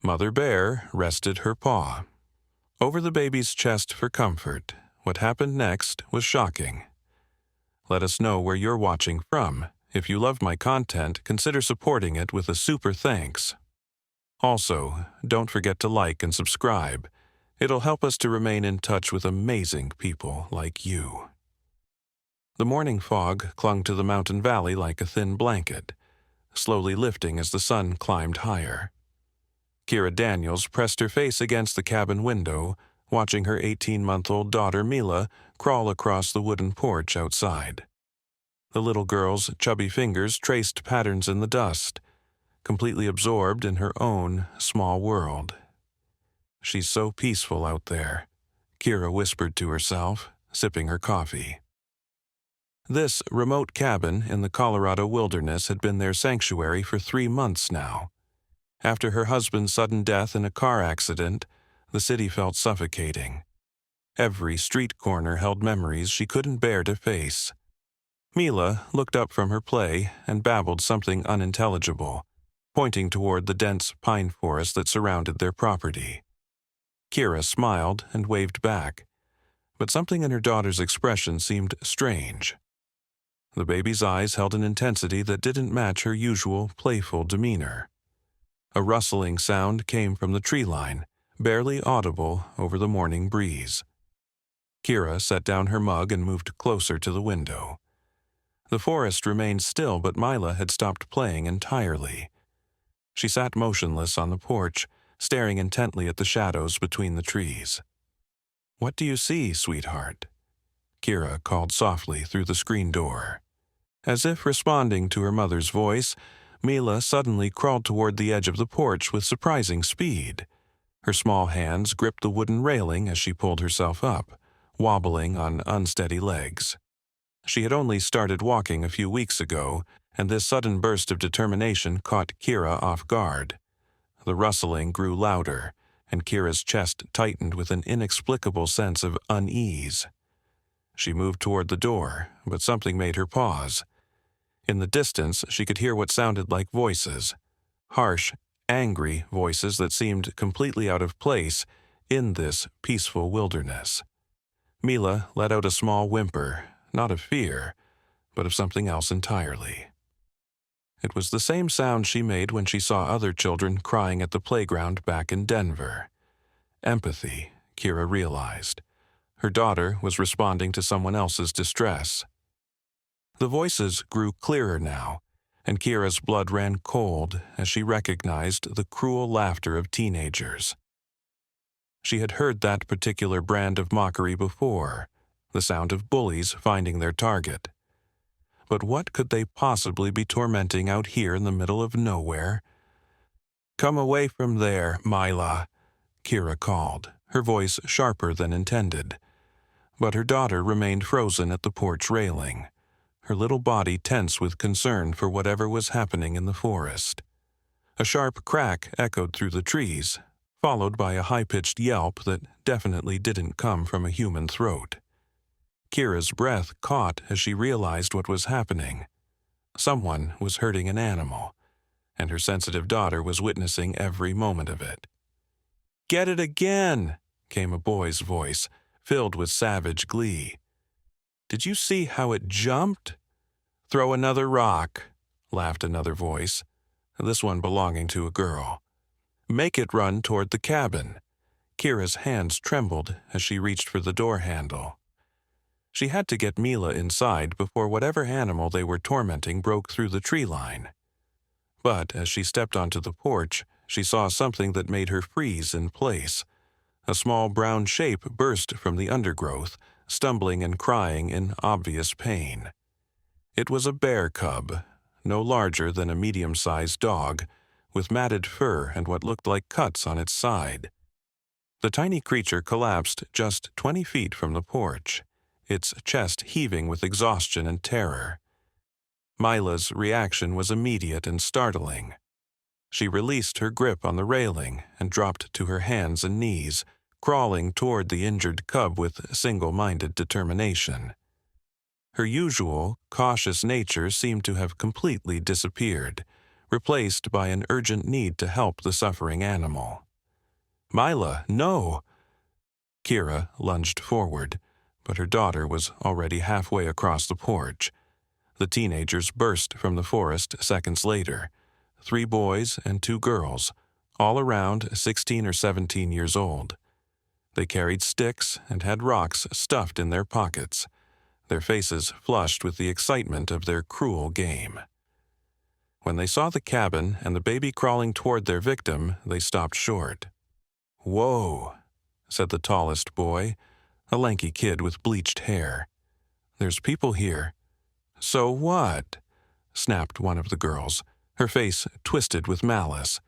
Mother Bear rested her paw over the baby's chest for comfort. What happened next was shocking. Let us know where you're watching from. If you loved my content, consider supporting it with a super thanks. Also, don't forget to like and subscribe. It'll help us to remain in touch with amazing people like you. The morning fog clung to the mountain valley like a thin blanket, slowly lifting as the sun climbed higher. Kira Daniels pressed her face against the cabin window, watching her 18-month-old daughter Mila crawl across the wooden porch outside. The little girl's chubby fingers traced patterns in the dust, completely absorbed in her own small world. "She's so peaceful out there," Kira whispered to herself, sipping her coffee. This remote cabin in the Colorado wilderness had been their sanctuary for 3 months now. After her husband's sudden death in a car accident, the city felt suffocating. Every street corner held memories she couldn't bear to face. Mila looked up from her play and babbled something unintelligible, pointing toward the dense pine forest that surrounded their property. Kira smiled and waved back, but something in her daughter's expression seemed strange. The baby's eyes held an intensity that didn't match her usual playful demeanor. A rustling sound came from the tree line, barely audible over the morning breeze. Kira set down her mug and moved closer to the window. The forest remained still, but Mila had stopped playing entirely. She sat motionless on the porch, staring intently at the shadows between the trees. "What do you see, sweetheart?" Kira called softly through the screen door. As if responding to her mother's voice, Mila suddenly crawled toward the edge of the porch with surprising speed. Her small hands gripped the wooden railing as she pulled herself up, wobbling on unsteady legs. She had only started walking a few weeks ago, and this sudden burst of determination caught Kira off guard. The rustling grew louder, and Kira's chest tightened with an inexplicable sense of unease. She moved toward the door, but something made her pause. In the distance, she could hear what sounded like voices, harsh, angry voices that seemed completely out of place in this peaceful wilderness. Mila let out a small whimper, not of fear, but of something else entirely. It was the same sound she made when she saw other children crying at the playground back in Denver. Empathy, Kira realized. Her daughter was responding to someone else's distress. The voices grew clearer now, and Kira's blood ran cold as she recognized the cruel laughter of teenagers. She had heard that particular brand of mockery before, the sound of bullies finding their target. But what could they possibly be tormenting out here in the middle of nowhere? "Come away from there, Mila," Kira called, her voice sharper than intended. But her daughter remained frozen at the porch railing, her little body tense with concern for whatever was happening in the forest. A sharp crack echoed through the trees, followed by a high-pitched yelp that definitely didn't come from a human throat. Kira's breath caught as she realized what was happening. Someone was hurting an animal, and her sensitive daughter was witnessing every moment of it. "Get it again!" came a boy's voice, filled with savage glee. "Did you see how it jumped?" "Throw another rock," laughed another voice, this one belonging to a girl. "Make it run toward the cabin." Kira's hands trembled as she reached for the door handle. She had to get Mila inside before whatever animal they were tormenting broke through the tree line. But as she stepped onto the porch, she saw something that made her freeze in place. A small brown shape burst from the undergrowth, stumbling and crying in obvious pain. It was a bear cub, no larger than a medium-sized dog, with matted fur and what looked like cuts on its side. The tiny creature collapsed just 20 feet from the porch, its chest heaving with exhaustion and terror. Mila's reaction was immediate and startling. She released her grip on the railing and dropped to her hands and knees, crawling toward the injured cub with single-minded determination. Her usual, cautious nature seemed to have completely disappeared, replaced by an urgent need to help the suffering animal. "Mila, no!" Kira lunged forward, but her daughter was already halfway across the porch. The teenagers burst from the forest seconds later, 3 boys and 2 girls, all around 16 or 17 years old. They carried sticks and had rocks stuffed in their pockets, their faces flushed with the excitement of their cruel game. When they saw the cabin and the baby crawling toward their victim, they stopped short. "Whoa," said the tallest boy, a lanky kid with bleached hair. "There's people here." "So what?" snapped one of the girls, her face twisted with malice.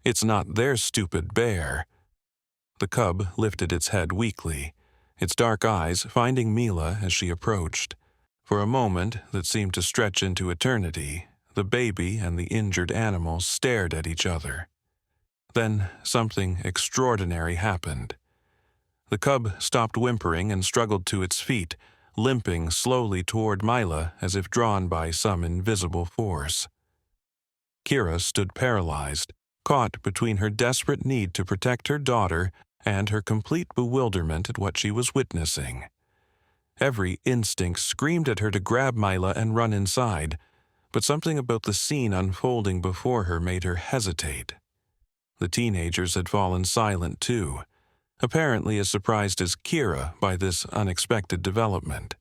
"It's not their stupid bear." The cub lifted its head weakly, its dark eyes finding Mila as she approached. For a moment that seemed to stretch into eternity, the baby and the injured animal stared at each other. Then something extraordinary happened. The cub stopped whimpering and struggled to its feet, limping slowly toward Mila as if drawn by some invisible force. Kira stood paralyzed, caught between her desperate need to protect her daughter and her complete bewilderment at what she was witnessing. Every instinct screamed at her to grab Mila and run inside, but something about the scene unfolding before her made her hesitate. The teenagers had fallen silent too, apparently as surprised as Kira by this unexpected development.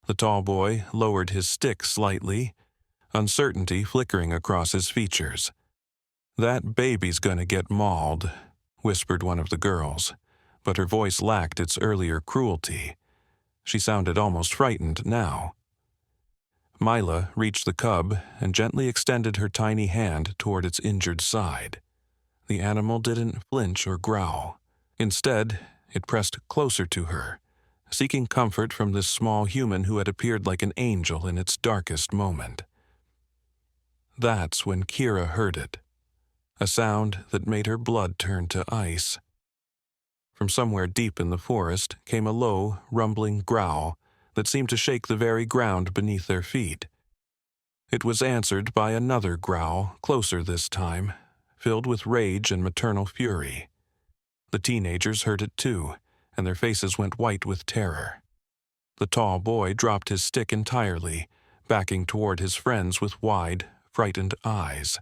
The tall boy lowered his stick slightly, uncertainty flickering across his features. "That baby's gonna get mauled," whispered one of the girls, but her voice lacked its earlier cruelty. She sounded almost frightened now. Mila reached the cub and gently extended her tiny hand toward its injured side. The animal didn't flinch or growl. Instead, it pressed closer to her, seeking comfort from this small human who had appeared like an angel in its darkest moment. That's when Kira heard it, a sound that made her blood turn to ice. From somewhere deep in the forest came a low, rumbling growl that seemed to shake the very ground beneath their feet. It was answered by another growl, closer this time, filled with rage and maternal fury. The teenagers heard it too, and their faces went white with terror. The tall boy dropped his stick entirely, backing toward his friends with wide, frightened eyes.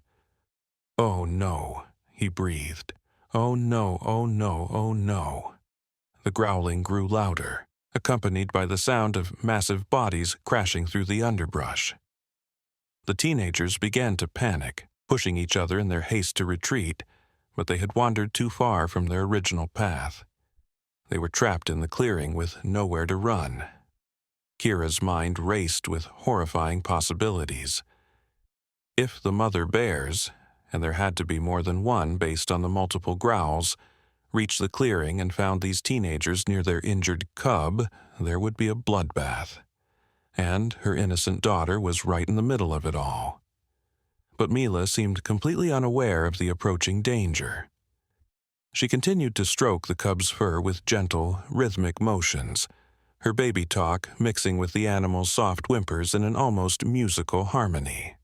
"Oh no," he breathed. "Oh no, oh no, oh no." The growling grew louder, accompanied by the sound of massive bodies crashing through the underbrush. The teenagers began to panic, pushing each other in their haste to retreat, but they had wandered too far from their original path. They were trapped in the clearing with nowhere to run. Kira's mind raced with horrifying possibilities. If the mother bears, and there had to be more than one based on the multiple growls, reached the clearing and found these teenagers near their injured cub, there would be a bloodbath. And her innocent daughter was right in the middle of it all. But Mila seemed completely unaware of the approaching danger. She continued to stroke the cub's fur with gentle, rhythmic motions, her baby talk mixing with the animal's soft whimpers in an almost musical harmony.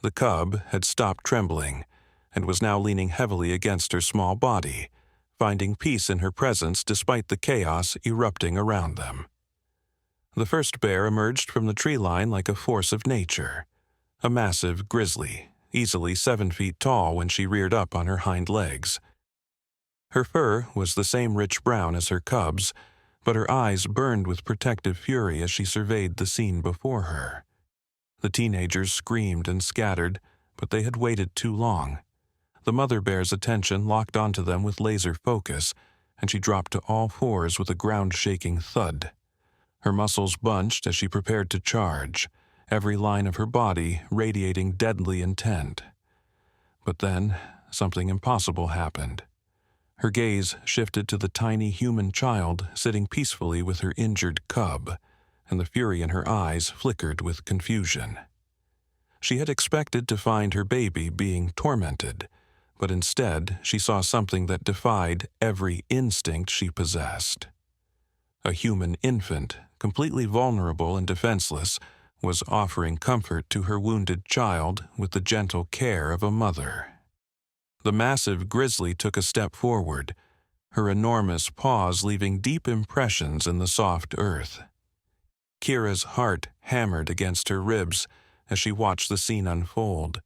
The cub had stopped trembling and was now leaning heavily against her small body, finding peace in her presence despite the chaos erupting around them. The first bear emerged from the tree line like a force of nature, a massive grizzly, easily 7 feet tall when she reared up on her hind legs. Her fur was the same rich brown as her cub's, but her eyes burned with protective fury as she surveyed the scene before her. The teenagers screamed and scattered, but they had waited too long. The mother bear's attention locked onto them with laser focus, and she dropped to all fours with a ground-shaking thud. Her muscles bunched as she prepared to charge, every line of her body radiating deadly intent. But then, something impossible happened. Her gaze shifted to the tiny human child sitting peacefully with her injured cub, and the fury in her eyes flickered with confusion. She had expected to find her baby being tormented, but instead she saw something that defied every instinct she possessed. A human infant, completely vulnerable and defenseless, was offering comfort to her wounded child with the gentle care of a mother. The massive grizzly took a step forward, her enormous paws leaving deep impressions in the soft earth. Kira's heart hammered against her ribs as she watched the scene unfold,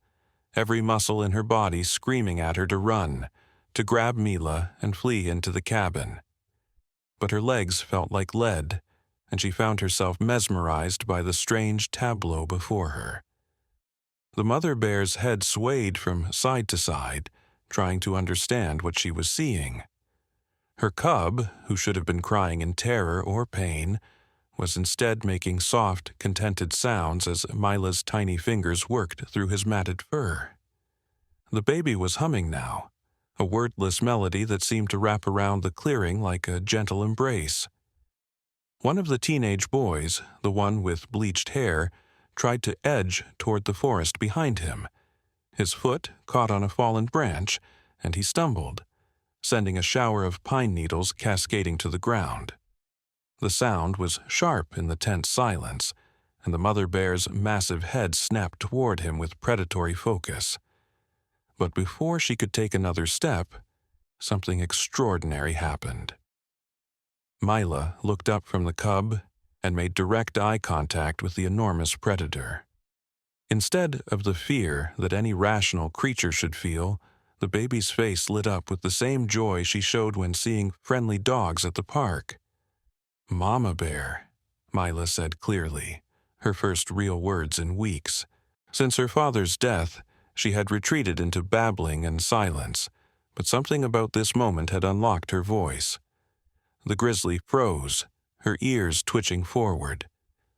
every muscle in her body screaming at her to run, to grab Mila and flee into the cabin. But her legs felt like lead, and she found herself mesmerized by the strange tableau before her. The mother bear's head swayed from side to side, trying to understand what she was seeing. Her cub, who should have been crying in terror or pain, was instead making soft, contented sounds as Mila's tiny fingers worked through his matted fur. The baby was humming now, a wordless melody that seemed to wrap around the clearing like a gentle embrace. One of the teenage boys, the one with bleached hair, tried to edge toward the forest behind him. His foot caught on a fallen branch, and he stumbled, sending a shower of pine needles cascading to the ground. The sound was sharp in the tense silence, and the mother bear's massive head snapped toward him with predatory focus. But before she could take another step, something extraordinary happened. Mila looked up from the cub and made direct eye contact with the enormous predator. Instead of the fear that any rational creature should feel, the baby's face lit up with the same joy she showed when seeing friendly dogs at the park. "Mama bear," Mila said clearly, her first real words in weeks. Since her father's death, she had retreated into babbling and silence, but something about this moment had unlocked her voice. The grizzly froze, her ears twitching forward.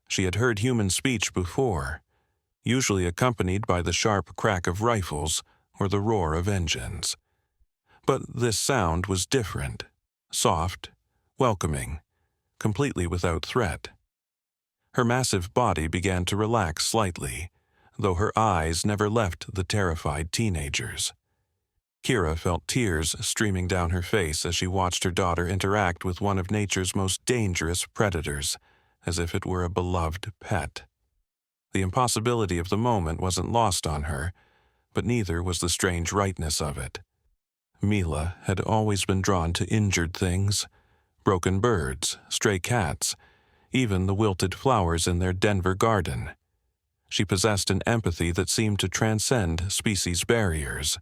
She had heard human speech before, usually accompanied by the sharp crack of rifles or the roar of engines. But this sound was different, soft, welcoming, completely without threat. Her massive body began to relax slightly, though her eyes never left the terrified teenagers. Kira felt tears streaming down her face as she watched her daughter interact with one of nature's most dangerous predators, as if it were a beloved pet. The impossibility of the moment wasn't lost on her, but neither was the strange rightness of it. Mila had always been drawn to injured things, broken birds, stray cats, even the wilted flowers in their Denver garden. She possessed an empathy that seemed to transcend species barriers.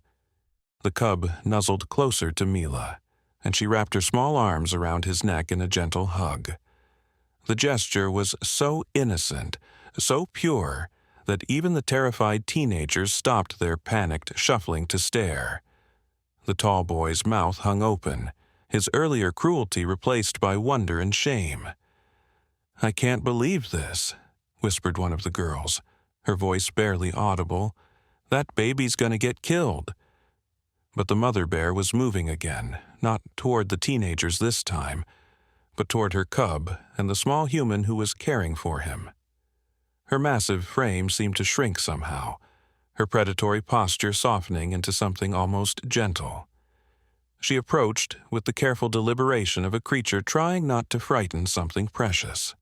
The cub nuzzled closer to Mila, and she wrapped her small arms around his neck in a gentle hug. The gesture was so innocent, so pure, that even the terrified teenagers stopped their panicked shuffling to stare. The tall boy's mouth hung open, his earlier cruelty replaced by wonder and shame. "I can't believe this," whispered one of the girls, her voice barely audible. "That baby's gonna get killed." But the mother bear was moving again, not toward the teenagers this time, but toward her cub and the small human who was caring for him. Her massive frame seemed to shrink somehow, her predatory posture softening into something almost gentle. She approached with the careful deliberation of a creature trying not to frighten something precious.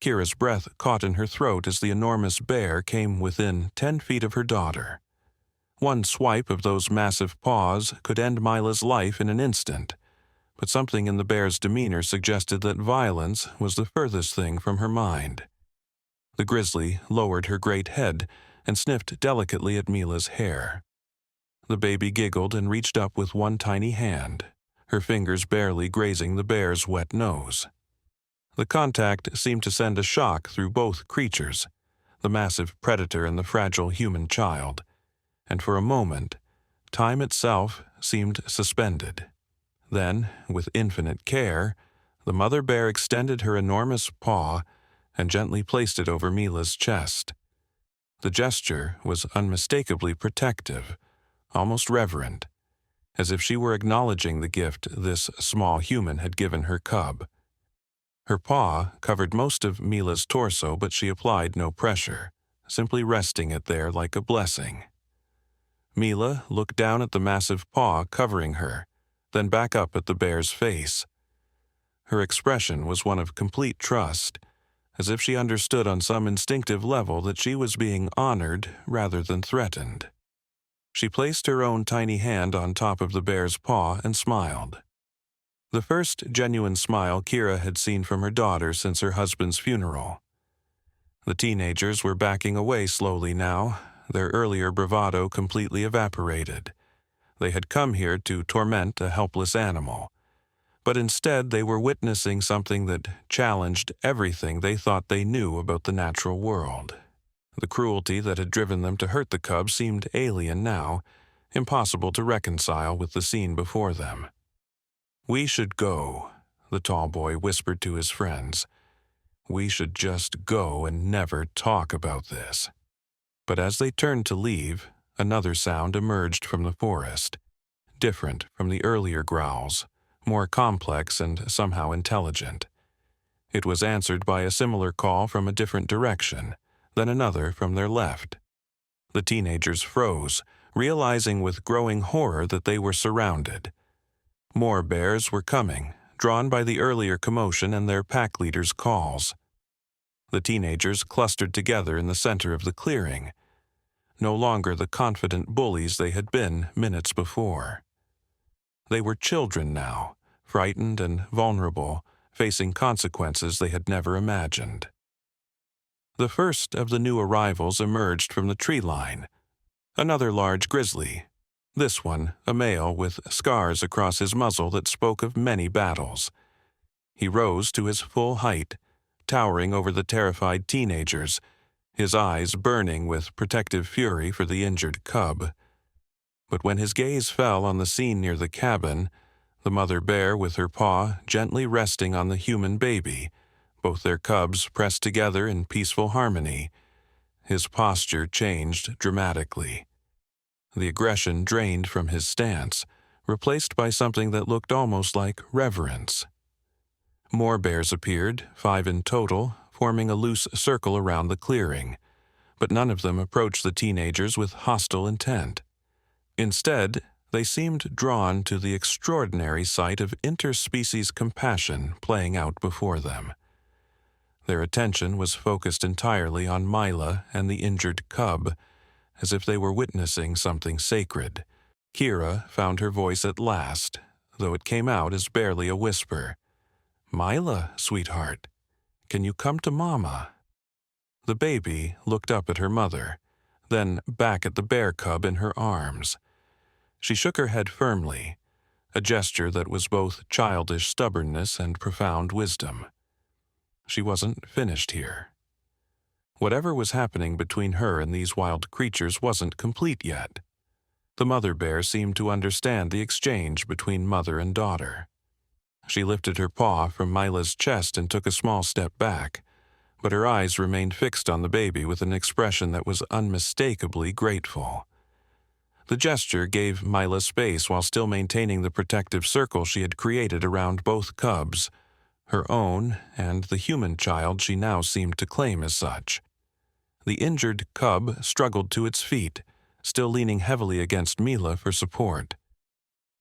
Kira's breath caught in her throat as the enormous bear came within 10 feet of her daughter. One swipe of those massive paws could end Mila's life in an instant, but something in the bear's demeanor suggested that violence was the furthest thing from her mind. The grizzly lowered her great head and sniffed delicately at Mila's hair. The baby giggled and reached up with one tiny hand, her fingers barely grazing the bear's wet nose. The contact seemed to send a shock through both creatures, the massive predator and the fragile human child, and for a moment, time itself seemed suspended. Then, with infinite care, the mother bear extended her enormous paw and gently placed it over Mila's chest. The gesture was unmistakably protective, almost reverent, as if she were acknowledging the gift this small human had given her cub. Her paw covered most of Mila's torso, but she applied no pressure, simply resting it there like a blessing. Mila looked down at the massive paw covering her, then back up at the bear's face. Her expression was one of complete trust, as if she understood on some instinctive level that she was being honored rather than threatened. She placed her own tiny hand on top of the bear's paw and smiled. The first genuine smile Kira had seen from her daughter since her husband's funeral. The teenagers were backing away slowly now, their earlier bravado completely evaporated. They had come here to torment a helpless animal, but instead they were witnessing something that challenged everything they thought they knew about the natural world. The cruelty that had driven them to hurt the cubs seemed alien now, impossible to reconcile with the scene before them. "We should go," the tall boy whispered to his friends. "We should just go and never talk about this." But as they turned to leave, another sound emerged from the forest, different from the earlier growls, more complex and somehow intelligent. It was answered by a similar call from a different direction, then another from their left. The teenagers froze, realizing with growing horror that they were surrounded. More bears were coming, drawn by the earlier commotion and their pack leaders' calls. The teenagers clustered together in the center of the clearing, no longer the confident bullies they had been minutes before. They were children now, frightened and vulnerable, facing consequences they had never imagined. The first of the new arrivals emerged from the tree line, another large grizzly, this one a male with scars across his muzzle that spoke of many battles. He rose to his full height, towering over the terrified teenagers, his eyes burning with protective fury for the injured cub. But when his gaze fell on the scene near the cabin, the mother bear with her paw gently resting on the human baby, both their cubs pressed together in peaceful harmony, his posture changed dramatically. The aggression drained from his stance, replaced by something that looked almost like reverence. More bears appeared, 5 in total, forming a loose circle around the clearing, but none of them approached the teenagers with hostile intent. Instead, they seemed drawn to the extraordinary sight of interspecies compassion playing out before them. Their attention was focused entirely on Mila and the injured cub, as if they were witnessing something sacred. Kira found her voice at last, though it came out as barely a whisper. "Mila, sweetheart, can you come to Mama?" The baby looked up at her mother, then back at the bear cub in her arms. She shook her head firmly, a gesture that was both childish stubbornness and profound wisdom. She wasn't finished here. Whatever was happening between her and these wild creatures wasn't complete yet. The mother bear seemed to understand the exchange between mother and daughter. She lifted her paw from Mila's chest and took a small step back, but her eyes remained fixed on the baby with an expression that was unmistakably grateful. The gesture gave Mila space while still maintaining the protective circle she had created around both cubs, her own and the human child she now seemed to claim as such. The injured cub struggled to its feet, still leaning heavily against Mila for support.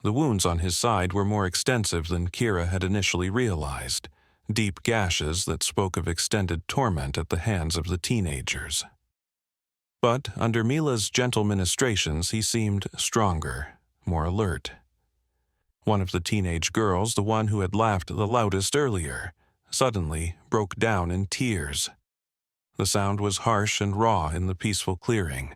The wounds on his side were more extensive than Kira had initially realized, deep gashes that spoke of extended torment at the hands of the teenagers. But under Mila's gentle ministrations he seemed stronger, more alert. One of the teenage girls, the one who had laughed the loudest earlier, suddenly broke down in tears. The sound was harsh and raw in the peaceful clearing,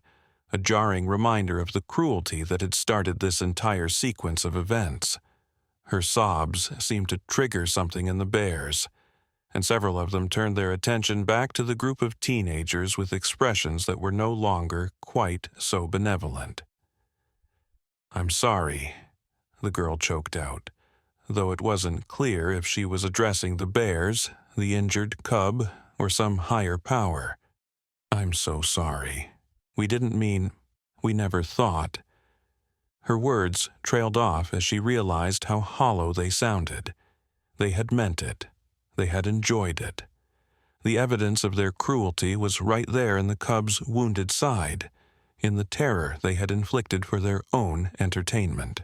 a jarring reminder of the cruelty that had started this entire sequence of events. Her sobs seemed to trigger something in the bears, and several of them turned their attention back to the group of teenagers with expressions that were no longer quite so benevolent. "I'm sorry," the girl choked out, though it wasn't clear if she was addressing the bears, the injured cub, or some higher power. "I'm so sorry. We didn't mean, we never thought." Her words trailed off as she realized how hollow they sounded. They had meant it. They had enjoyed it. The evidence of their cruelty was right there in the cub's wounded side, in the terror they had inflicted for their own entertainment.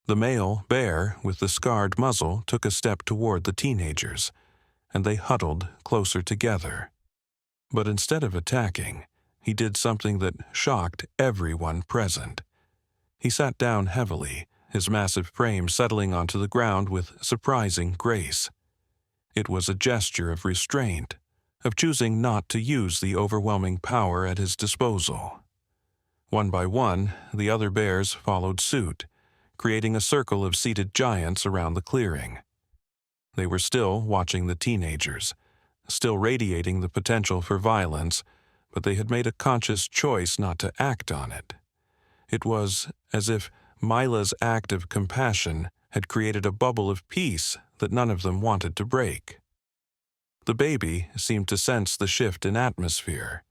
The male bear with the scarred muzzle took a step toward the teenagers, and they huddled closer together. But instead of attacking, he did something that shocked everyone present. He sat down heavily, his massive frame settling onto the ground with surprising grace. It was a gesture of restraint, of choosing not to use the overwhelming power at his disposal. One by one, the other bears followed suit, creating a circle of seated giants around the clearing. They were still watching the teenagers, still radiating the potential for violence, but they had made a conscious choice not to act on it. It was as if Mila's act of compassion had created a bubble of peace that none of them wanted to break. The baby seemed to sense the shift in atmosphere.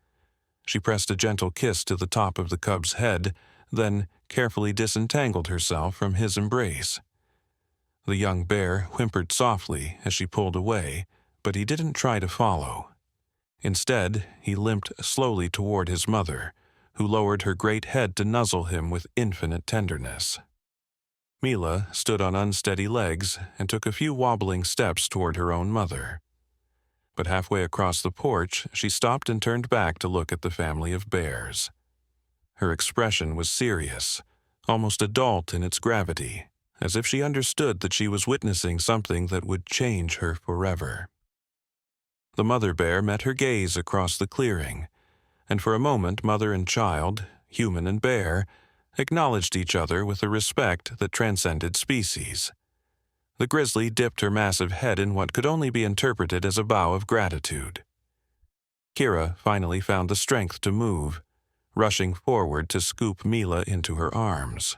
She pressed a gentle kiss to the top of the cub's head, then carefully disentangled herself from his embrace. The young bear whimpered softly as she pulled away, but he didn't try to follow. Instead, he limped slowly toward his mother, who lowered her great head to nuzzle him with infinite tenderness. Mila stood on unsteady legs and took a few wobbling steps toward her own mother. But halfway across the porch, she stopped and turned back to look at the family of bears. Her expression was serious, almost adult in its gravity, as if she understood that she was witnessing something that would change her forever. The mother bear met her gaze across the clearing, and for a moment mother and child, human and bear, acknowledged each other with a respect that transcended species. The grizzly dipped her massive head in what could only be interpreted as a bow of gratitude. Kira finally found the strength to move, rushing forward to scoop Mila into her arms.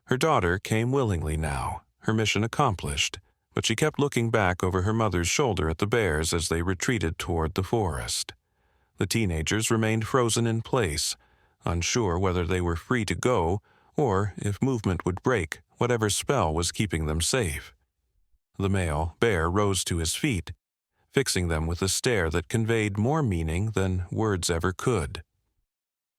Her daughter came willingly now, her mission accomplished, but she kept looking back over her mother's shoulder at the bears as they retreated toward the forest. The teenagers remained frozen in place, unsure whether they were free to go or if movement would break whatever spell was keeping them safe. The male bear rose to his feet, fixing them with a stare that conveyed more meaning than words ever could.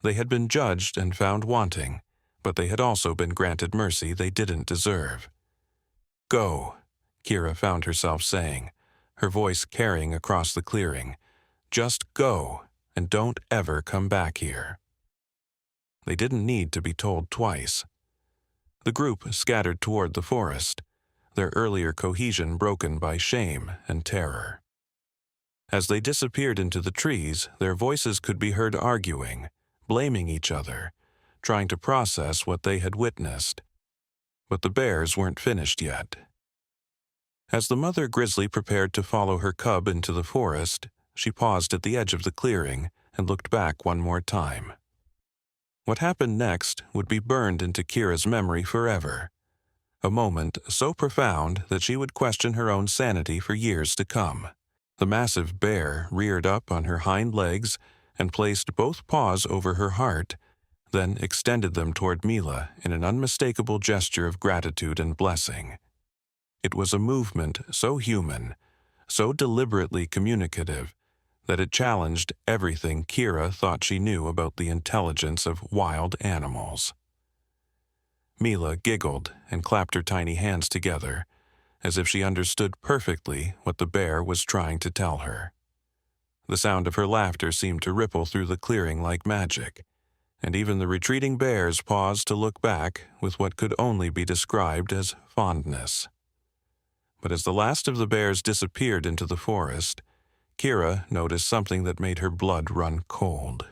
They had been judged and found wanting, but they had also been granted mercy they didn't deserve. "Go," Kira found herself saying, her voice carrying across the clearing. "Just go, and don't ever come back here." They didn't need to be told twice. The group scattered toward the forest, their earlier cohesion broken by shame and terror. As they disappeared into the trees, their voices could be heard arguing, blaming each other, trying to process what they had witnessed. But the bears weren't finished yet. As the mother grizzly prepared to follow her cub into the forest, she paused at the edge of the clearing and looked back one more time. What happened next would be burned into Kira's memory forever, a moment so profound that she would question her own sanity for years to come. The massive bear reared up on her hind legs and placed both paws over her heart, then extended them toward Mila in an unmistakable gesture of gratitude and blessing. It was a movement so human, so deliberately communicative, that it challenged everything Kira thought she knew about the intelligence of wild animals. Mila giggled and clapped her tiny hands together, as if she understood perfectly what the bear was trying to tell her. The sound of her laughter seemed to ripple through the clearing like magic, and even the retreating bears paused to look back with what could only be described as fondness. But as the last of the bears disappeared into the forest, Kira noticed something that made her blood run cold.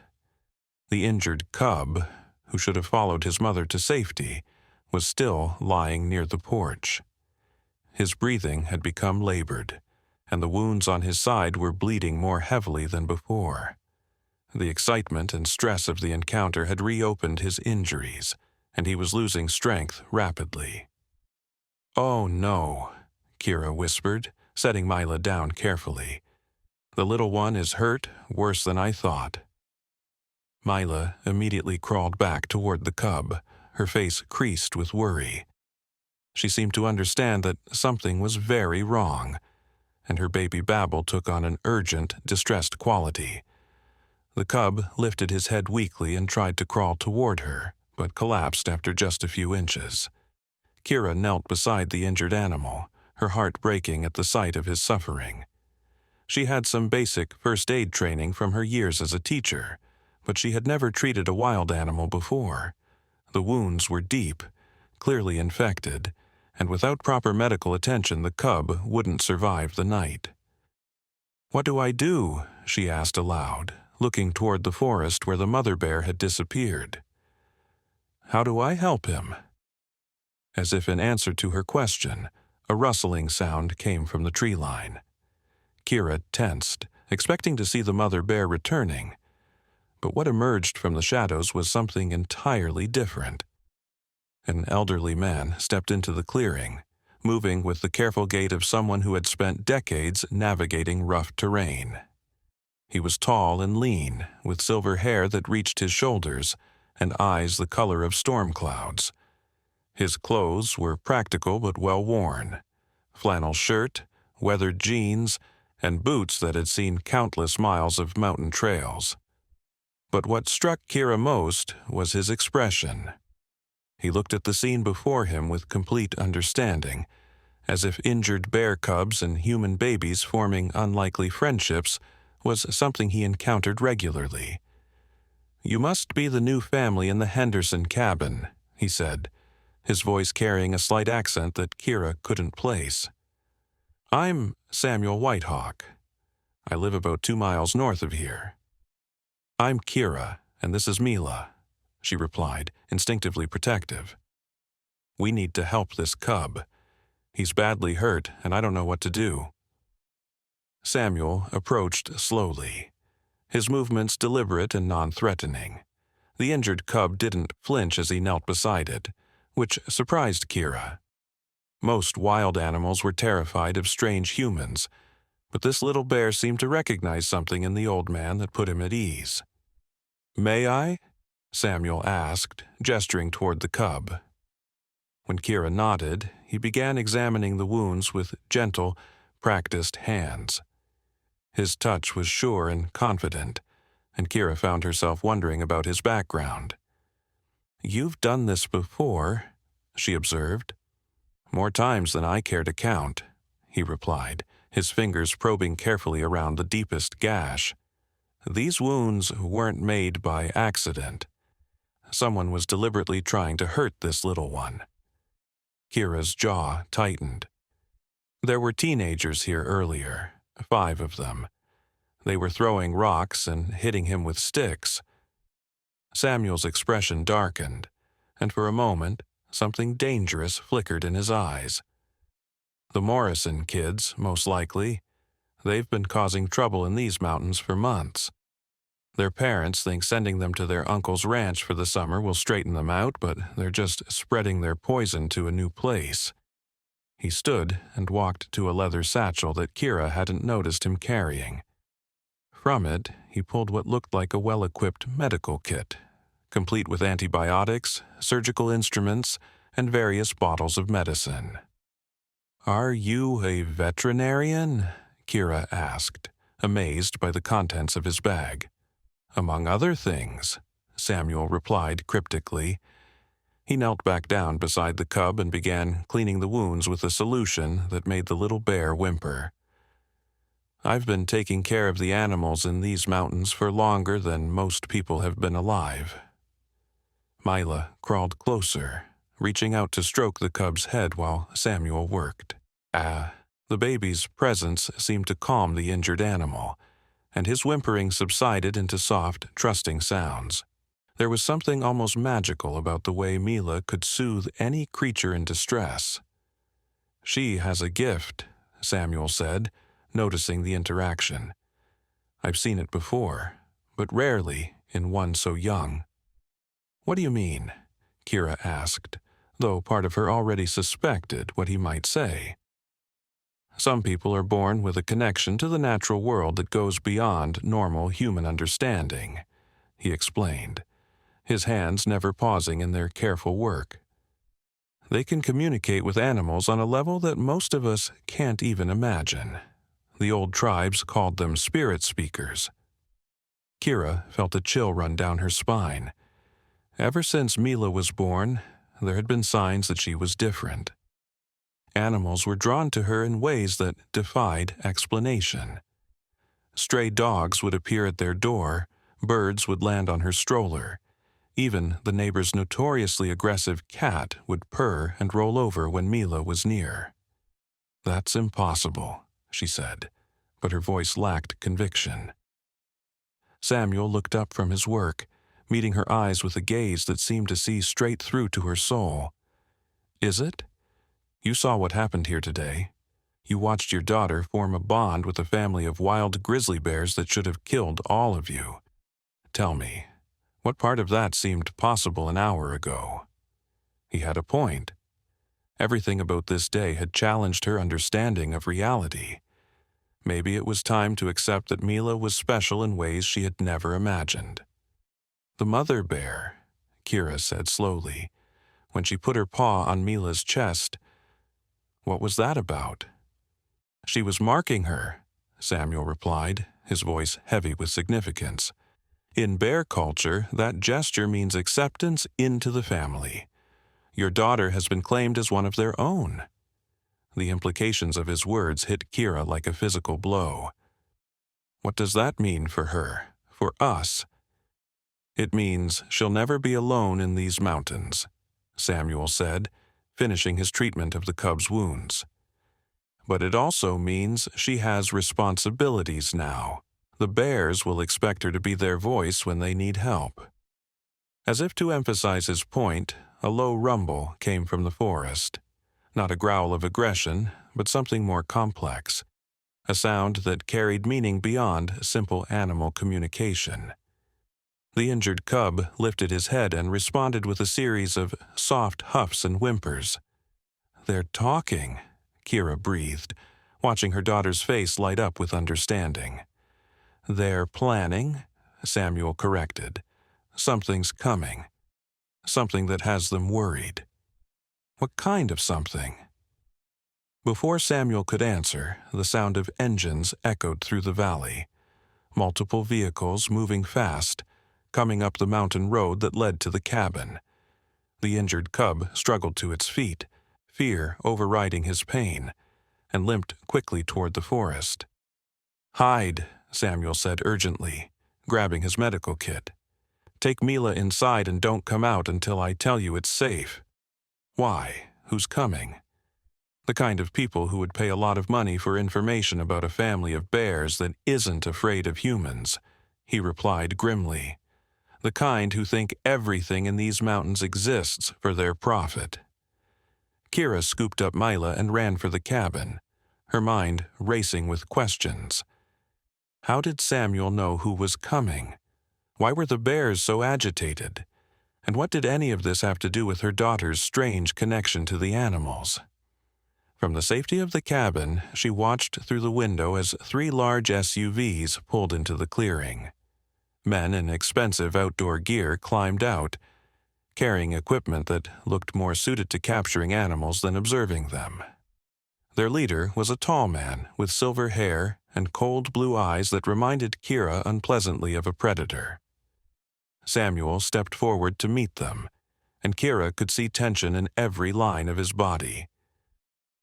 The injured cub, who should have followed his mother to safety, was still lying near the porch. His breathing had become labored, and the wounds on his side were bleeding more heavily than before. The excitement and stress of the encounter had reopened his injuries, and he was losing strength rapidly. "Oh no," Kira whispered, setting Mila down carefully. "The little one is hurt worse than I thought." Mila immediately crawled back toward the cub, her face creased with worry. She seemed to understand that something was very wrong, and her baby babble took on an urgent, distressed quality. The cub lifted his head weakly and tried to crawl toward her, but collapsed after just a few inches. Kira knelt beside the injured animal, her heart breaking at the sight of his suffering. She had some basic first aid training from her years as a teacher, but she had never treated a wild animal before. The wounds were deep, clearly infected, and without proper medical attention the cub wouldn't survive the night. "What do I do?" she asked aloud, looking toward the forest where the mother bear had disappeared. "How do I help him?" As if in answer to her question, a rustling sound came from the tree line. Kira tensed, expecting to see the mother bear returning. But what emerged from the shadows was something entirely different. An elderly man stepped into the clearing, moving with the careful gait of someone who had spent decades navigating rough terrain. He was tall and lean, with silver hair that reached his shoulders and eyes the color of storm clouds. His clothes were practical but well-worn: flannel shirt, weathered jeans, and boots that had seen countless miles of mountain trails. But what struck Kira most was his expression. He looked at the scene before him with complete understanding, as if injured bear cubs and human babies forming unlikely friendships was something he encountered regularly. "You must be the new family in the Henderson cabin," he said, his voice carrying a slight accent that Kira couldn't place. "I'm Samuel Whitehawk. I live about 2 miles north of here." "I'm Kira, and this is Mila," she replied, instinctively protective. "We need to help this cub. He's badly hurt, and I don't know what to do." Samuel approached slowly, his movements deliberate and non-threatening. The injured cub didn't flinch as he knelt beside it, which surprised Kira. Most wild animals were terrified of strange humans, but this little bear seemed to recognize something in the old man that put him at ease. "May I?" Samuel asked, gesturing toward the cub. When Kira nodded, he began examining the wounds with gentle, practiced hands. His touch was sure and confident, and Kira found herself wondering about his background. "You've done this before," she observed. "More times than I care to count," he replied, his fingers probing carefully around the deepest gash. "These wounds weren't made by accident. Someone was deliberately trying to hurt this little one." Kira's jaw tightened. There were teenagers here earlier, 5 of them. They were throwing rocks and hitting him with sticks. Samuel's expression darkened, and for a moment, something dangerous flickered in his eyes. "The Morrison kids, most likely. They've been causing trouble in these mountains for months. Their parents think sending them to their uncle's ranch for the summer will straighten them out, but they're just spreading their poison to a new place." He stood and walked to a leather satchel that Kira hadn't noticed him carrying. From it, he pulled what looked like a well-equipped medical kit, complete with antibiotics, surgical instruments, and various bottles of medicine. "Are you a veterinarian?" Kira asked, amazed by the contents of his bag. "Among other things," Samuel replied cryptically. He knelt back down beside the cub and began cleaning the wounds with a solution that made the little bear whimper. "I've been taking care of the animals in these mountains for longer than most people have been alive." Mila crawled closer, reaching out to stroke the cub's head while Samuel worked. The baby's presence seemed to calm the injured animal, and his whimpering subsided into soft, trusting sounds. There was something almost magical about the way Mila could soothe any creature in distress. "She has a gift," Samuel said, noticing the interaction. "I've seen it before, but rarely in one so young." "What do you mean?" Kira asked, though part of her already suspected what he might say. "Some people are born with a connection to the natural world that goes beyond normal human understanding," he explained, his hands never pausing in their careful work. "They can communicate with animals on a level that most of us can't even imagine. The old tribes called them spirit speakers." Kira felt a chill run down her spine. Ever since Mila was born, there had been signs that she was different. Animals were drawn to her in ways that defied explanation. Stray dogs would appear at their door, birds would land on her stroller. Even the neighbor's notoriously aggressive cat would purr and roll over when Mila was near. "That's impossible," she said, but her voice lacked conviction. Samuel looked up from his work, meeting her eyes with a gaze that seemed to see straight through to her soul. "Is it? You saw what happened here today. You watched your daughter form a bond with a family of wild grizzly bears that should have killed all of you. Tell me, what part of that seemed possible an hour ago?" He had a point. Everything about this day had challenged her understanding of reality. Maybe it was time to accept that Mila was special in ways she had never imagined. "The mother bear," Kira said slowly, when she put her paw on Mila's chest. "What was that about?" "She was marking her," Samuel replied, his voice heavy with significance. "In bear culture, that gesture means acceptance into the family. Your daughter has been claimed as one of their own." The implications of his words hit Kira like a physical blow. "What does that mean for her, for us?" "It means she'll never be alone in these mountains," Samuel said, finishing his treatment of the cub's wounds. "But it also means she has responsibilities now. The bears will expect her to be their voice when they need help." As if to emphasize his point, a low rumble came from the forest. Not a growl of aggression, but something more complex. A sound that carried meaning beyond simple animal communication. The injured cub lifted his head and responded with a series of soft huffs and whimpers. "They're talking," Kira breathed, watching her daughter's face light up with understanding. "They're planning," Samuel corrected. "Something's coming. Something that has them worried." "What kind of something?" Before Samuel could answer, the sound of engines echoed through the valley. Multiple vehicles moving fast, coming up the mountain road that led to the cabin. The injured cub struggled to its feet, fear overriding his pain, and limped quickly toward the forest. "Hide," Samuel said urgently, grabbing his medical kit. "Take Mila inside and don't come out until I tell you it's safe." "Why? Who's coming?" "The kind of people who would pay a lot of money for information about a family of bears that isn't afraid of humans," he replied grimly. "The kind who think everything in these mountains exists for their profit." Kira scooped up Mila and ran for the cabin, her mind racing with questions. How did Samuel know who was coming? Why were the bears so agitated? And what did any of this have to do with her daughter's strange connection to the animals? From the safety of the cabin, she watched through the window as 3 large SUVs pulled into the clearing. Men in expensive outdoor gear climbed out, carrying equipment that looked more suited to capturing animals than observing them. Their leader was a tall man with silver hair and cold blue eyes that reminded Kira unpleasantly of a predator. Samuel stepped forward to meet them, and Kira could see tension in every line of his body.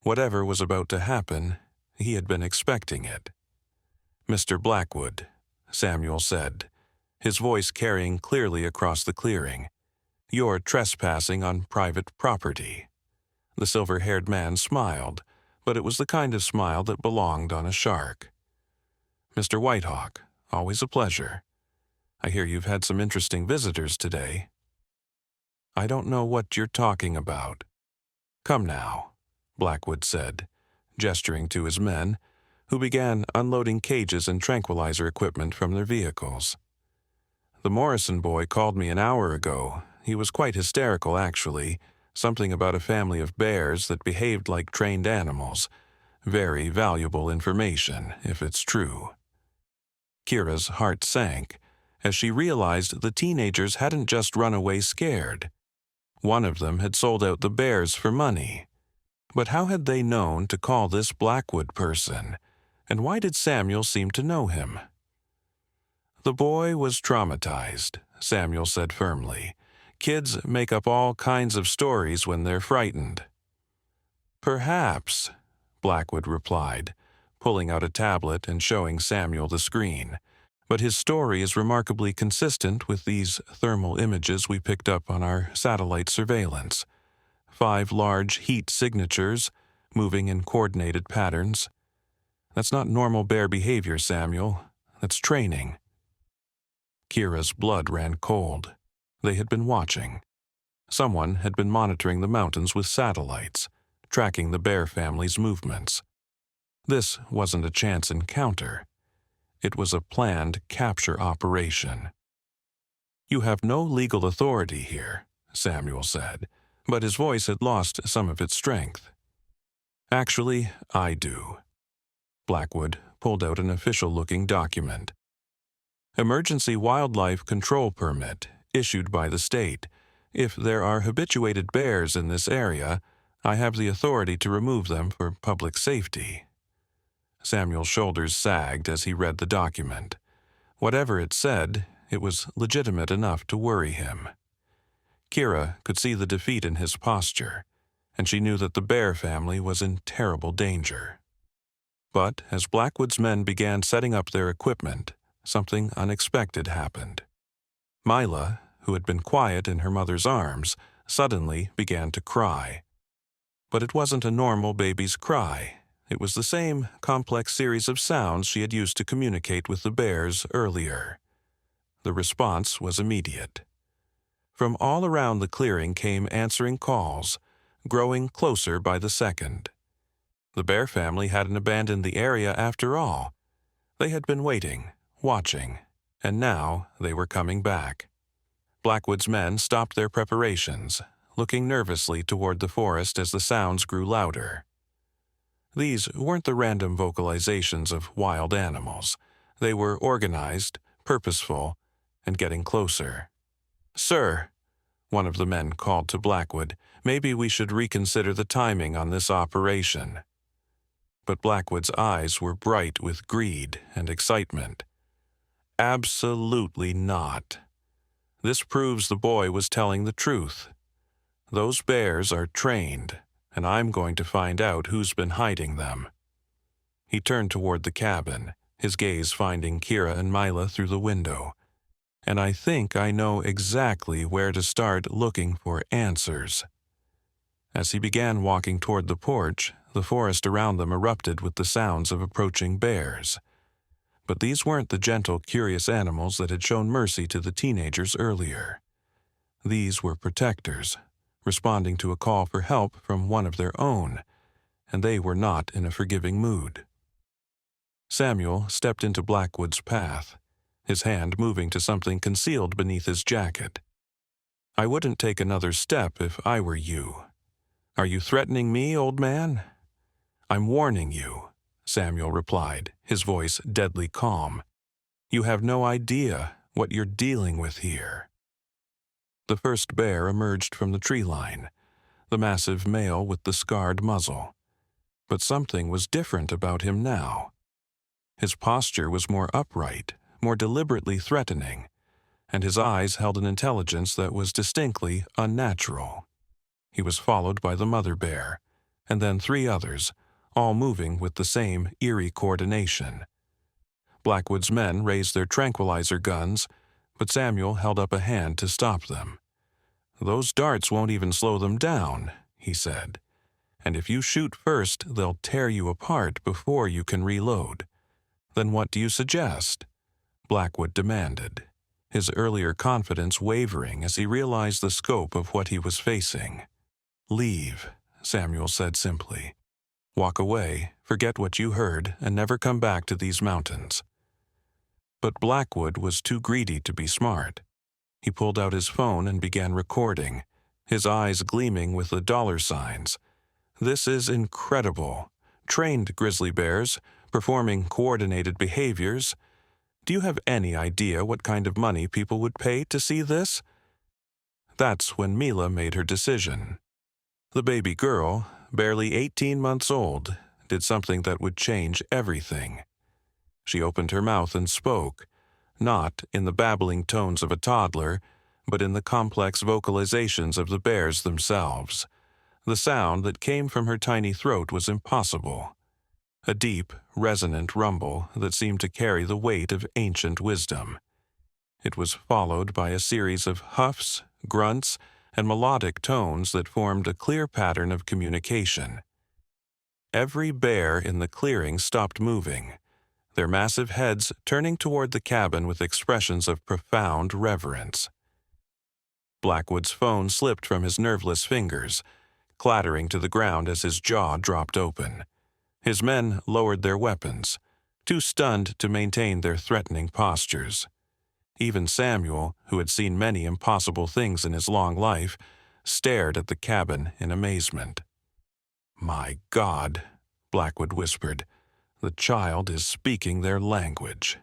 Whatever was about to happen, he had been expecting it. "Mr. Blackwood," Samuel said, his voice carrying clearly across the clearing, "you're trespassing on private property." The silver-haired man smiled, but it was the kind of smile that belonged on a shark. "Mr. Whitehawk, always a pleasure. I hear you've had some interesting visitors today." "I don't know what you're talking about." "Come now," Blackwood said, gesturing to his men, who began unloading cages and tranquilizer equipment from their vehicles. "The Morrison boy called me an hour ago. He was quite hysterical, actually. Something about a family of bears that behaved like trained animals. Very valuable information, if it's true." Kira's heart sank as she realized the teenagers hadn't just run away scared. One of them had sold out the bears for money. But how had they known to call this Blackwood person, and why did Samuel seem to know him? "The boy was traumatized," Samuel said firmly. "Kids make up all kinds of stories when they're frightened." "Perhaps," Blackwood replied, pulling out a tablet and showing Samuel the screen. But his story is remarkably consistent with these thermal images we picked up on our satellite surveillance. 5 large heat signatures, moving in coordinated patterns. That's not normal bear behavior, Samuel. That's training. Kira's blood ran cold. They had been watching. Someone had been monitoring the mountains with satellites, tracking the bear family's movements. This wasn't a chance encounter. It was a planned capture operation. "You have no legal authority here," Samuel said, but his voice had lost some of its strength. "Actually, I do." Blackwood pulled out an official-looking document. "Emergency Wildlife Control Permit, issued by the state. If there are habituated bears in this area, I have the authority to remove them for public safety." Samuel's shoulders sagged as he read the document. Whatever it said, it was legitimate enough to worry him. Kira could see the defeat in his posture, and she knew that the bear family was in terrible danger. But as Blackwood's men began setting up their equipment, something unexpected happened. Mila, who had been quiet in her mother's arms, suddenly began to cry. But it wasn't a normal baby's cry. It was the same complex series of sounds she had used to communicate with the bears earlier. The response was immediate. From all around the clearing came answering calls, growing closer by the second. The bear family hadn't abandoned the area after all. They had been waiting, watching, and now they were coming back. Blackwood's men stopped their preparations, looking nervously toward the forest as the sounds grew louder. These weren't the random vocalizations of wild animals. They were organized, purposeful, and getting closer. "Sir," one of the men called to Blackwood, "maybe we should reconsider the timing on this operation." But Blackwood's eyes were bright with greed and excitement. "Absolutely not. This proves the boy was telling the truth. Those bears are trained, and I'm going to find out who's been hiding them." He turned toward the cabin, his gaze finding Kira and Mila through the window. "And I think I know exactly where to start looking for answers." As he began walking toward the porch, the forest around them erupted with the sounds of approaching bears. But these weren't the gentle, curious animals that had shown mercy to the teenagers earlier. These were protectors, responding to a call for help from one of their own, and they were not in a forgiving mood. Samuel stepped into Blackwood's path, his hand moving to something concealed beneath his jacket. "I wouldn't take another step if I were you. Are you threatening me, old man?" "I'm warning you," Samuel replied, his voice deadly calm. "You have no idea what you're dealing with here." The first bear emerged from the tree line, the massive male with the scarred muzzle. But something was different about him now. His posture was more upright, more deliberately threatening, and his eyes held an intelligence that was distinctly unnatural. He was followed by the mother bear, and then 3 others, all moving with the same eerie coordination. Blackwood's men raised their tranquilizer guns, but Samuel held up a hand to stop them. "Those darts won't even slow them down," he said. "And if you shoot first, they'll tear you apart before you can reload." "Then what do you suggest?" Blackwood demanded, his earlier confidence wavering as he realized the scope of what he was facing. "Leave," Samuel said simply. "Walk away, forget what you heard, and never come back to these mountains." But Blackwood was too greedy to be smart. He pulled out his phone and began recording, his eyes gleaming with the dollar signs. "This is incredible. Trained grizzly bears, performing coordinated behaviors. Do you have any idea what kind of money people would pay to see this?" That's when Mila made her decision. The baby girl, barely 18 months old, did something that would change everything. She opened her mouth and spoke, not in the babbling tones of a toddler, but in the complex vocalizations of the bears themselves. The sound that came from her tiny throat was impossible. a deep, resonant rumble that seemed to carry the weight of ancient wisdom. It was followed by a series of huffs, grunts, and melodic tones that formed a clear pattern of communication. Every bear in the clearing stopped moving, their massive heads turning toward the cabin with expressions of profound reverence. Blackwood's phone slipped from his nerveless fingers, clattering to the ground as his jaw dropped open. His men lowered their weapons, too stunned to maintain their threatening postures. Even Samuel, who had seen many impossible things in his long life, stared at the cabin in amazement. "My God," Blackwood whispered, "the child is speaking their language."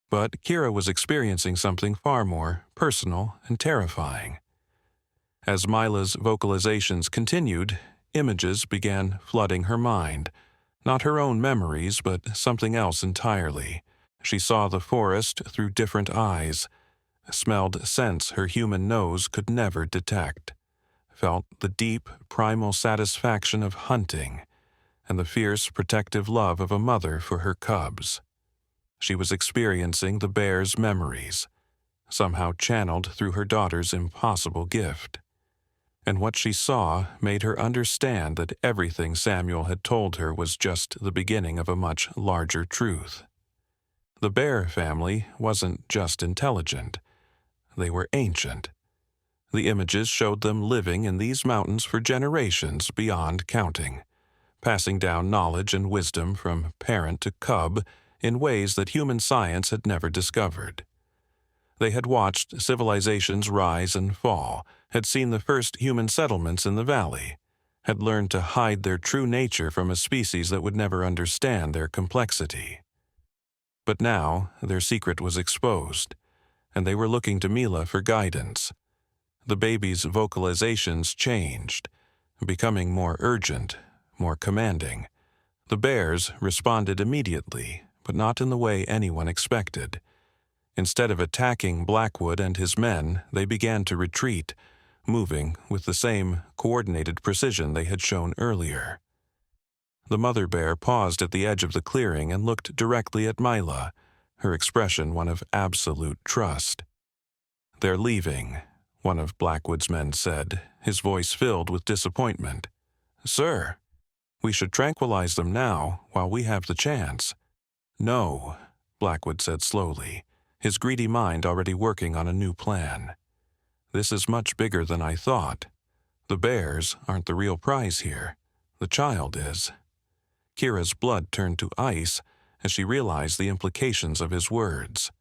But Kira was experiencing something far more personal and terrifying. As Mila's vocalizations continued, images began flooding her mind, not her own memories, but something else entirely. She saw the forest through different eyes, smelled scents her human nose could never detect, felt the deep, primal satisfaction of hunting, and the fierce, protective love of a mother for her cubs. She was experiencing the bear's memories, somehow channeled through her daughter's impossible gift. And what she saw made her understand that everything Samuel had told her was just the beginning of a much larger truth. The bear family wasn't just intelligent. They were ancient. The images showed them living in these mountains for generations beyond counting, passing down knowledge and wisdom from parent to cub in ways that human science had never discovered. They had watched civilizations rise and fall, had seen the first human settlements in the valley, had learned to hide their true nature from a species that would never understand their complexity. But now their secret was exposed, and they were looking to Mila for guidance. The baby's vocalizations changed, becoming more urgent, more commanding. The bears responded immediately, but not in the way anyone expected. Instead of attacking Blackwood and his men, they began to retreat, moving with the same coordinated precision they had shown earlier. The mother bear paused at the edge of the clearing and looked directly at Mila, her expression one of absolute trust. "They're leaving," one of Blackwood's men said, his voice filled with disappointment. "Sir, we should tranquilize them now while we have the chance." "No," Blackwood said slowly, his greedy mind already working on a new plan. "This is much bigger than I thought. The bears aren't the real prize here. The child is." Kira's blood turned to ice as she realized the implications of his words.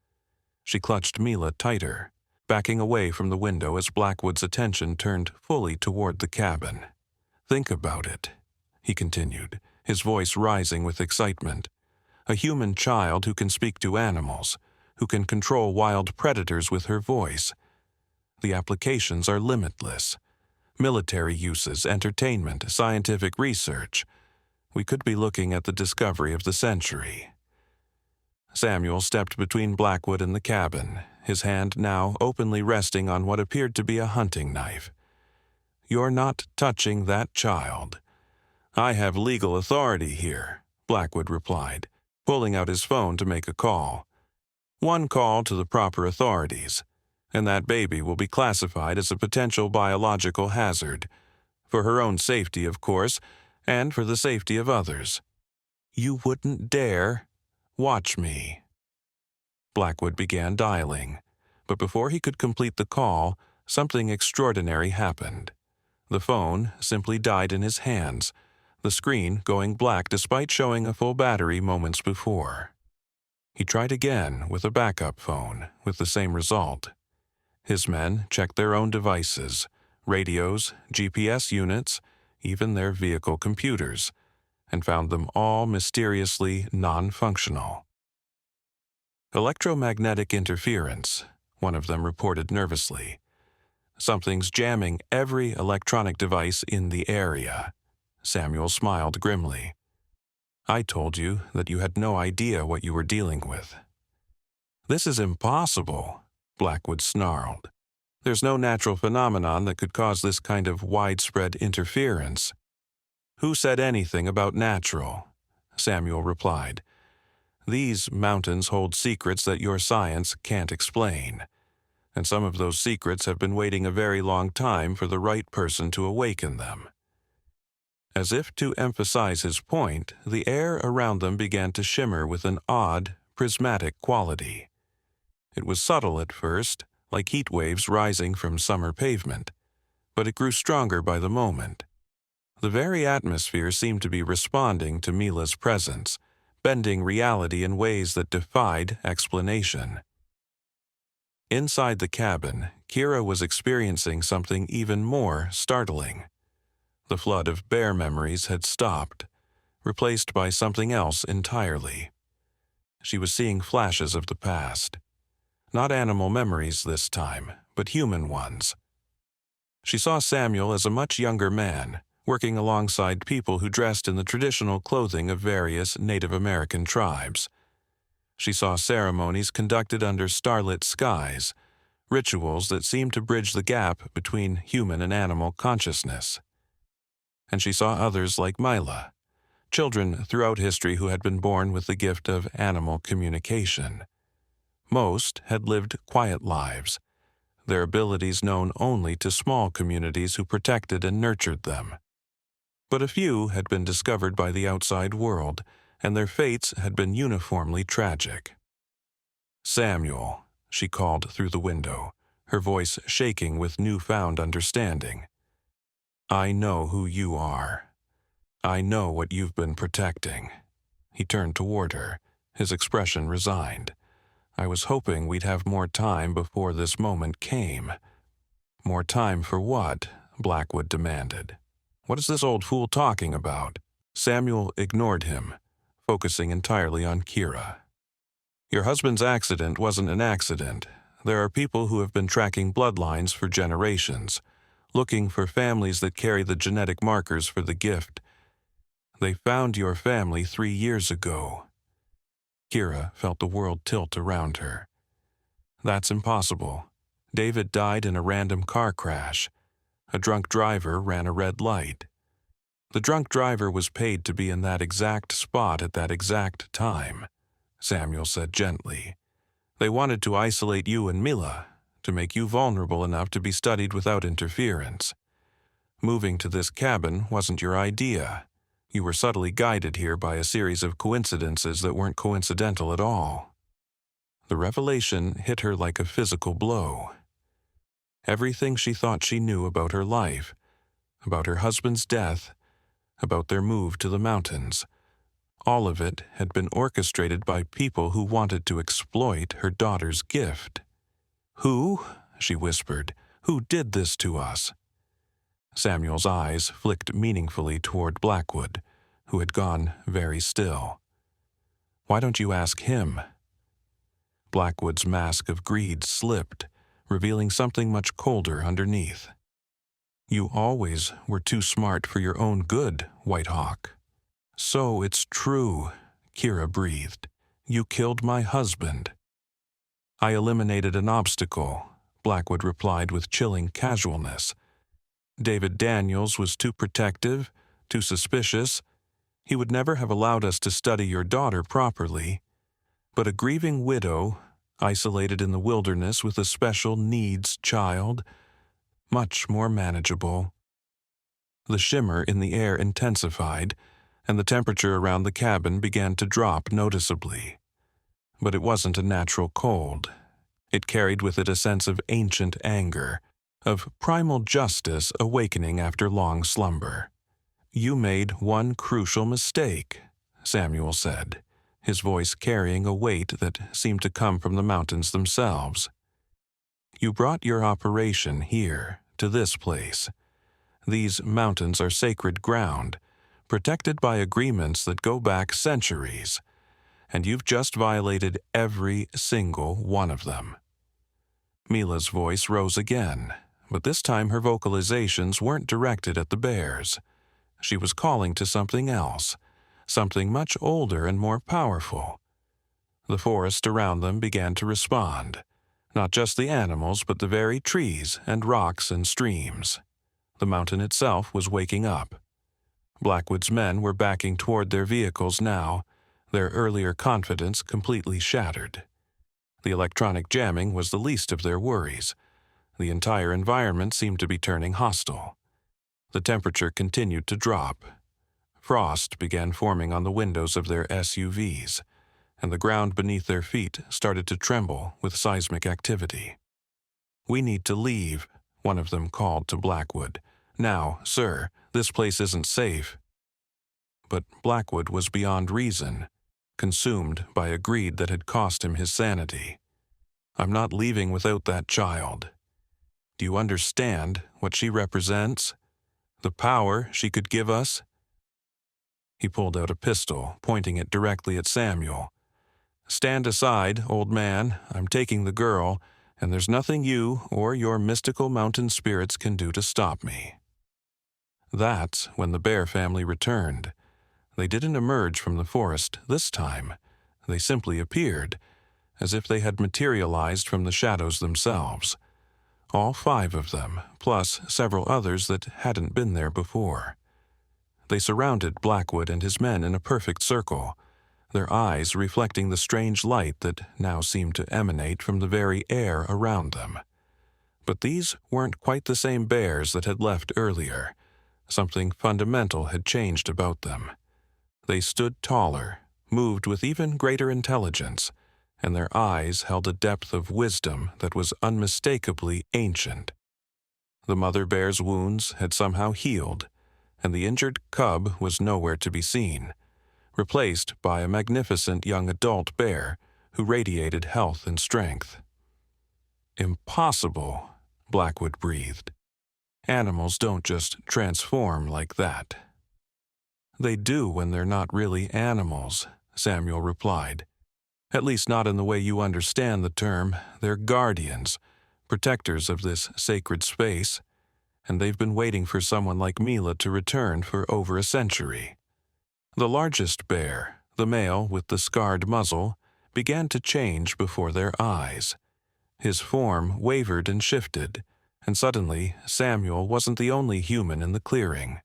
She clutched Mila tighter, backing away from the window as Blackwood's attention turned fully toward the cabin. "Think about it," he continued, his voice rising with excitement. "A human child who can speak to animals, who can control wild predators with her voice. The applications are limitless. Military uses, entertainment, scientific research. We could be looking at the discovery of the century." Samuel stepped between Blackwood and the cabin, his hand now openly resting on what appeared to be a hunting knife. "You're not touching that child." "I have legal authority here," Blackwood replied, pulling out his phone to make a call. "One call to the proper authorities, and that baby will be classified as a potential biological hazard, for her own safety, of course, and for the safety of others. You wouldn't dare. Watch me." Blackwood began dialing, but before he could complete the call, something extraordinary happened. The phone simply died in his hands, the screen going black despite showing a full battery moments before. He tried again with a backup phone, with the same result. His men checked their own devices, radios, GPS units, even their vehicle computers, and found them all mysteriously non-functional. "Electromagnetic interference," one of them reported nervously. "Something's jamming every electronic device in the area." Samuel smiled grimly. "I told you that you had no idea what you were dealing with." "This is impossible," Blackwood snarled. "There's no natural phenomenon that could cause this kind of widespread interference." "Who said anything about natural?" Samuel replied. "These mountains hold secrets that your science can't explain, and some of those secrets have been waiting a very long time for the right person to awaken them." As if to emphasize his point, the air around them began to shimmer with an odd, prismatic quality. It was subtle at first, like heat waves rising from summer pavement, but it grew stronger by the moment. The very atmosphere seemed to be responding to Mila's presence, bending reality in ways that defied explanation. Inside the cabin, Kira was experiencing something even more startling. The flood of bear memories had stopped, replaced by something else entirely. She was seeing flashes of the past. Not animal memories this time, but human ones. She saw Samuel as a much younger man, working alongside people who dressed in the traditional clothing of various Native American tribes. She saw ceremonies conducted under starlit skies, rituals that seemed to bridge the gap between human and animal consciousness. And she saw others like Mila, children throughout history who had been born with the gift of animal communication. Most had lived quiet lives, their abilities known only to small communities who protected and nurtured them. But a few had been discovered by the outside world, and their fates had been uniformly tragic. "Samuel," she called through the window, her voice shaking with newfound understanding. "I know who you are. I know what you've been protecting." He turned toward her, his expression resigned. "I was hoping we'd have more time before this moment came." "More time for what?" Blackwood demanded. "What is this old fool talking about?" Samuel ignored him, focusing entirely on Kira. "Your husband's accident wasn't an accident. There are people who have been tracking bloodlines for generations, looking for families that carry the genetic markers for the gift. They found your family 3 years ago." Kira felt the world tilt around her. "That's impossible. David died in a random car crash. A drunk driver ran a red light. The drunk driver was paid to be in that exact spot at that exact time," Samuel said gently. "They wanted to isolate you and Mila, to make you vulnerable enough to be studied without interference. Moving to this cabin wasn't your idea. You were subtly guided here by a series of coincidences that weren't coincidental at all." The revelation hit her like a physical blow. Everything she thought she knew about her life, about her husband's death, about their move to the mountains, all of it had been orchestrated by people who wanted to exploit her daughter's gift. "Who?" she whispered. "Who did this to us?" Samuel's eyes flicked meaningfully toward Blackwood, who had gone very still. "Why don't you ask him?" Blackwood's mask of greed slipped, revealing something much colder underneath. "You always were too smart for your own good, White Hawk." "So it's true," Kira breathed. "You killed my husband." "I eliminated an obstacle," Blackwood replied with chilling casualness. "David Daniels was too protective, too suspicious. He would never have allowed us to study your daughter properly. But a grieving widow, isolated in the wilderness with a special needs child, much more manageable." The shimmer in the air intensified, and the temperature around the cabin began to drop noticeably. But it wasn't a natural cold. It carried with it a sense of ancient anger, of primal justice awakening after long slumber. "You made one crucial mistake," Samuel said, his voice carrying a weight that seemed to come from the mountains themselves. "You brought your operation here, to this place. These mountains are sacred ground, protected by agreements that go back centuries, and you've just violated every single one of them." Mila's voice rose again, but this time her vocalizations weren't directed at the bears. She was calling to something else, something much older and more powerful. The forest around them began to respond, not just the animals but the very trees and rocks and streams. The mountain itself was waking up. Blackwood's men were backing toward their vehicles now, their earlier confidence completely shattered. The electronic jamming was the least of their worries. The entire environment seemed to be turning hostile. The temperature continued to drop. Frost began forming on the windows of their SUVs, and the ground beneath their feet started to tremble with seismic activity. "We need to leave," one of them called to Blackwood. "Now, sir, this place isn't safe." But Blackwood was beyond reason, consumed by a greed that had cost him his sanity. "I'm not leaving without that child. Do you understand what she represents? The power she could give us?" He pulled out a pistol, pointing it directly at Samuel. "Stand aside, old man. I'm taking the girl, and there's nothing you or your mystical mountain spirits can do to stop me." That's when the Bear family returned. They didn't emerge from the forest this time. They simply appeared, as if they had materialized from the shadows themselves. All 5 of them, plus several others that hadn't been there before. They surrounded Blackwood and his men in a perfect circle, their eyes reflecting the strange light that now seemed to emanate from the very air around them. But these weren't quite the same bears that had left earlier. Something fundamental had changed about them. They stood taller, moved with even greater intelligence, and their eyes held a depth of wisdom that was unmistakably ancient. The mother bear's wounds had somehow healed, and the injured cub was nowhere to be seen, replaced by a magnificent young adult bear who radiated health and strength. "Impossible," Blackwood breathed. "Animals don't just transform like that." "They do when they're not really animals," Samuel replied. "At least not in the way you understand the term. They're guardians, protectors of this sacred space, and they've been waiting for someone like Mila to return for over a century." The largest bear, the male with the scarred muzzle, began to change before their eyes. His form wavered and shifted, and suddenly Samuel wasn't the only human in the clearing.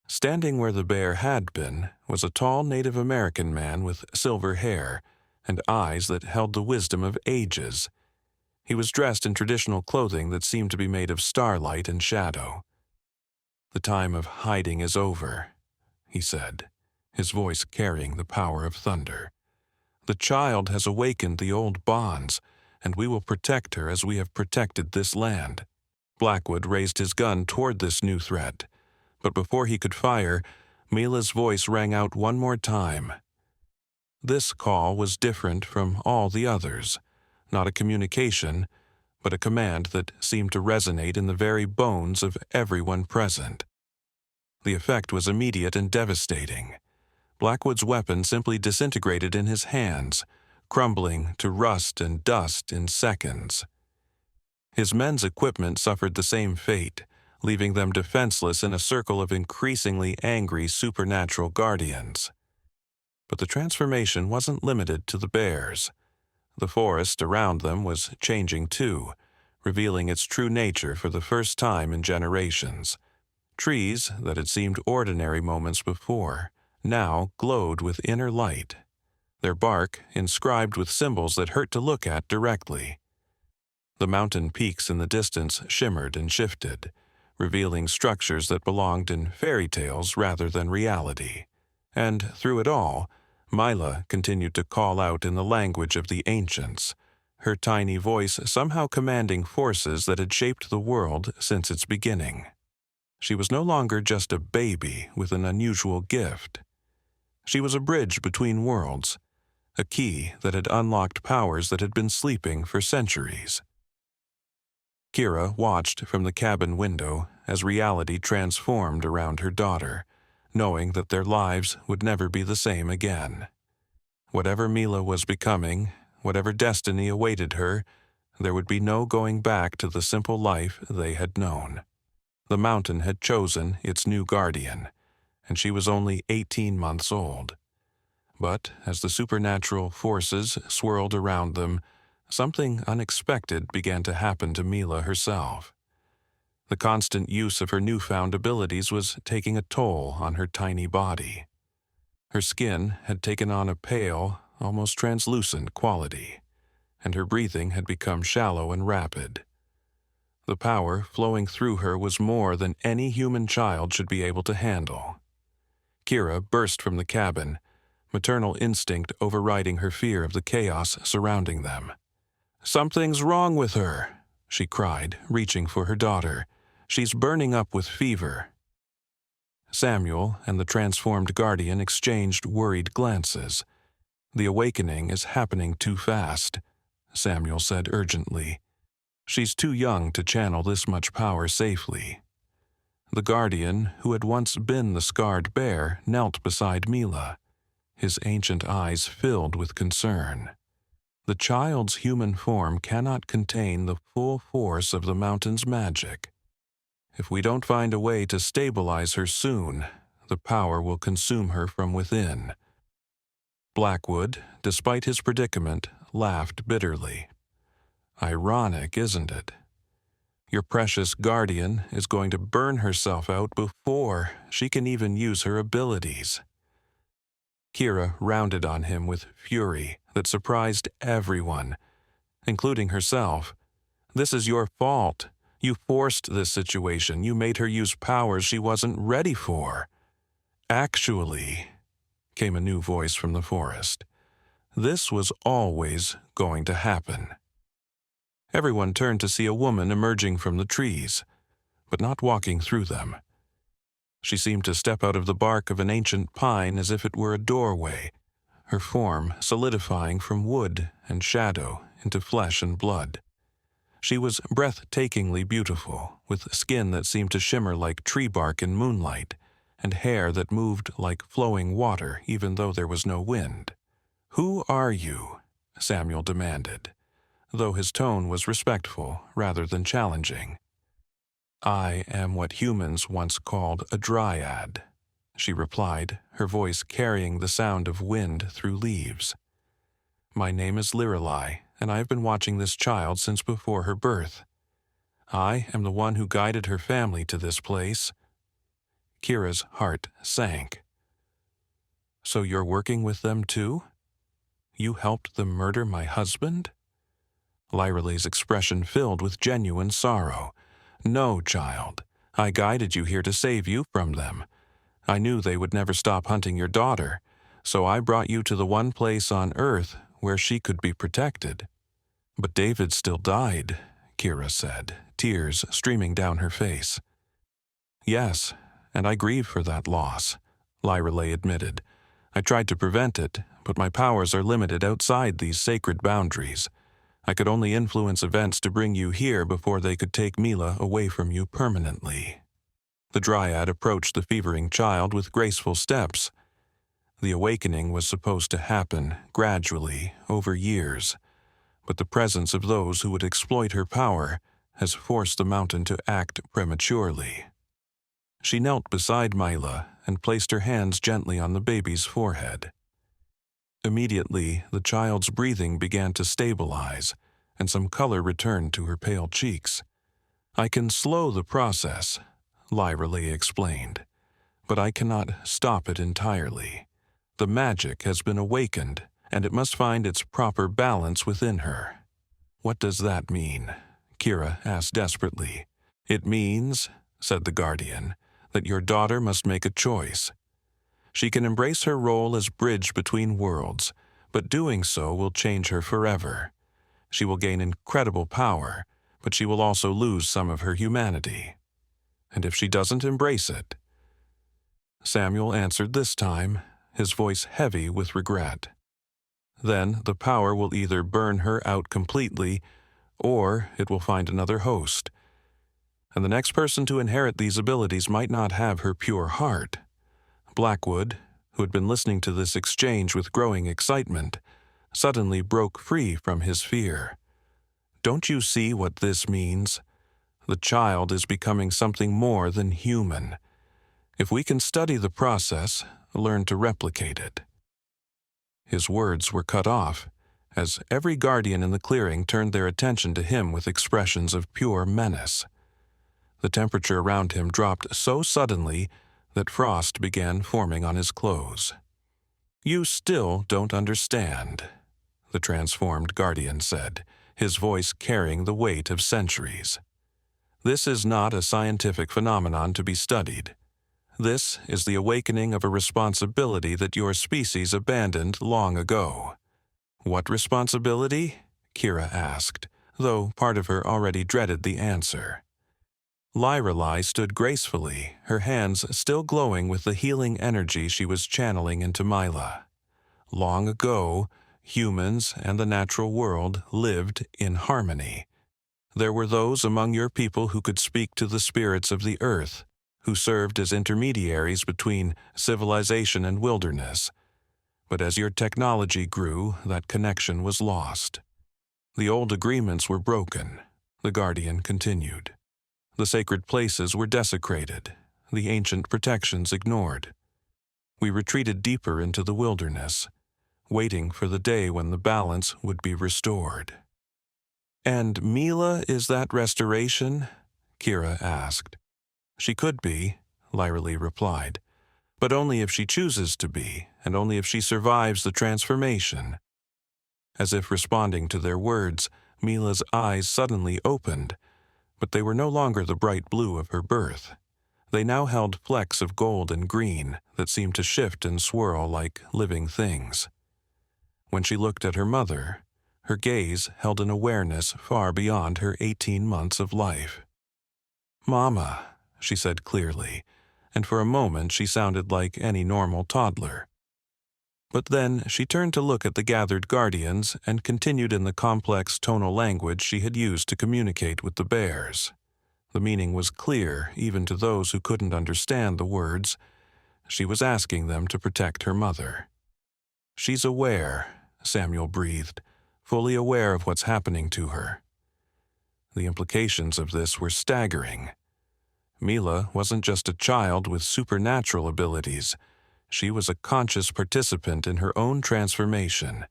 Standing where the bear had been was a tall Native American man with silver hair and eyes that held the wisdom of ages. He was dressed in traditional clothing that seemed to be made of starlight and shadow. "The time of hiding is over," he said, his voice carrying the power of thunder. "The child has awakened the old bonds, and we will protect her as we have protected this land." Blackwood raised his gun toward this new threat, but before he could fire, Mila's voice rang out one more time. This call was different from all the others, not a communication, but a command that seemed to resonate in the very bones of everyone present. The effect was immediate and devastating. Blackwood's weapon simply disintegrated in his hands, crumbling to rust and dust in seconds. His men's equipment suffered the same fate, leaving them defenseless in a circle of increasingly angry supernatural guardians. But the transformation wasn't limited to the bears. The forest around them was changing too, revealing its true nature for the first time in generations. Trees that had seemed ordinary moments before now glowed with inner light, their bark inscribed with symbols that hurt to look at directly. The mountain peaks in the distance shimmered and shifted, revealing structures that belonged in fairy tales rather than reality. And through it all, Mila continued to call out in the language of the ancients, her tiny voice somehow commanding forces that had shaped the world since its beginning. She was no longer just a baby with an unusual gift. She was a bridge between worlds, a key that had unlocked powers that had been sleeping for centuries. Kira watched from the cabin window as reality transformed around her daughter, knowing that their lives would never be the same again. Whatever Mila was becoming, whatever destiny awaited her, there would be no going back to the simple life they had known. The mountain had chosen its new guardian, and she was only 18 months old. But as the supernatural forces swirled around them, something unexpected began to happen to Mila herself. The constant use of her newfound abilities was taking a toll on her tiny body. Her skin had taken on a pale, almost translucent quality, and her breathing had become shallow and rapid. The power flowing through her was more than any human child should be able to handle. Kira burst from the cabin, maternal instinct overriding her fear of the chaos surrounding them. "Something's wrong with her," she cried, reaching for her daughter. "She's burning up with fever." Samuel and the transformed guardian exchanged worried glances. "The awakening is happening too fast," Samuel said urgently. "She's too young to channel this much power safely." The guardian, who had once been the scarred bear, knelt beside Mila, his ancient eyes filled with concern. The child's human form cannot contain the full force of the mountain's magic. If we don't find a way to stabilize her soon, the power will consume her from within. Blackwood, despite his predicament, laughed bitterly. "Ironic, isn't it? Your precious guardian is going to burn herself out before she can even use her abilities." Kira rounded on him with fury that surprised everyone, including herself. "This is your fault. You forced this situation. You made her use powers she wasn't ready for." "Actually," came a new voice from the forest, "this was always going to happen." Everyone turned to see a woman emerging from the trees, but not walking through them. She seemed to step out of the bark of an ancient pine as if it were a doorway, her form solidifying from wood and shadow into flesh and blood. She was breathtakingly beautiful, with skin that seemed to shimmer like tree bark in moonlight, and hair that moved like flowing water even though there was no wind. "Who are you?" Samuel demanded, though his tone was respectful rather than challenging. "I am what humans once called a dryad," she replied, her voice carrying the sound of wind through leaves. "My name is Lirelai, and I have been watching this child since before her birth. I am the one who guided her family to this place." Kira's heart sank. "So you're working with them too? You helped them murder my husband?" Lirelai's expression filled with genuine sorrow. "No, child. I guided you here to save you from them. I knew they would never stop hunting your daughter, so I brought you to the one place on Earth where she could be protected." "But David still died," Kira said, tears streaming down her face. "Yes, and I grieve for that loss," Lirelai admitted. "I tried to prevent it, but my powers are limited outside these sacred boundaries. I could only influence events to bring you here before they could take Mila away from you permanently." The dryad approached the fevering child with graceful steps. The awakening was supposed to happen gradually, over years, but the presence of those who would exploit her power has forced the mountain to act prematurely. She knelt beside Mila and placed her hands gently on the baby's forehead. Immediately, the child's breathing began to stabilize, and some color returned to her pale cheeks. "I can slow the process," Lirelai explained, "but I cannot stop it entirely. The magic has been awakened, and it must find its proper balance within her." "What does that mean?" Kira asked desperately. "It means," said the guardian, "that your daughter must make a choice. She can embrace her role as bridge between worlds, but doing so will change her forever. She will gain incredible power, but she will also lose some of her humanity. And if she doesn't embrace it—" Samuel answered this time, his voice heavy with regret. "Then the power will either burn her out completely, or it will find another host. And the next person to inherit these abilities might not have her pure heart." Blackwood, who had been listening to this exchange with growing excitement, suddenly broke free from his fear. "Don't you see what this means? The child is becoming something more than human. If we can study the process, learn to replicate it." His words were cut off, as every guardian in the clearing turned their attention to him with expressions of pure menace. The temperature around him dropped so suddenly that frost began forming on his clothes. "You still don't understand," the transformed guardian said, his voice carrying the weight of centuries. "This is not a scientific phenomenon to be studied. This is the awakening of a responsibility that your species abandoned long ago." "What responsibility?" Kira asked, though part of her already dreaded the answer. Lyrelai stood gracefully, her hands still glowing with the healing energy she was channeling into Mila. "Long ago, humans and the natural world lived in harmony. There were those among your people who could speak to the spirits of the earth, who served as intermediaries between civilization and wilderness. But as your technology grew, that connection was lost. The old agreements were broken," the guardian continued. "The sacred places were desecrated, the ancient protections ignored. We retreated deeper into the wilderness, waiting for the day when the balance would be restored." "And Mila is that restoration?" Kira asked. "She could be," Lyralee replied, "but only if she chooses to be, and only if she survives the transformation." As if responding to their words, Mila's eyes suddenly opened, but they were no longer the bright blue of her birth. They now held flecks of gold and green that seemed to shift and swirl like living things. When she looked at her mother, her gaze held an awareness far beyond her 18 months of life. "Mama," she said clearly, and for a moment she sounded like any normal toddler. But then she turned to look at the gathered guardians and continued in the complex tonal language she had used to communicate with the bears. The meaning was clear even to those who couldn't understand the words. She was asking them to protect her mother. "She's aware," Samuel breathed, fully aware of what's happening to her. The implications of this were staggering. Mila wasn't just a child with supernatural abilities. She was a conscious participant in her own transformation,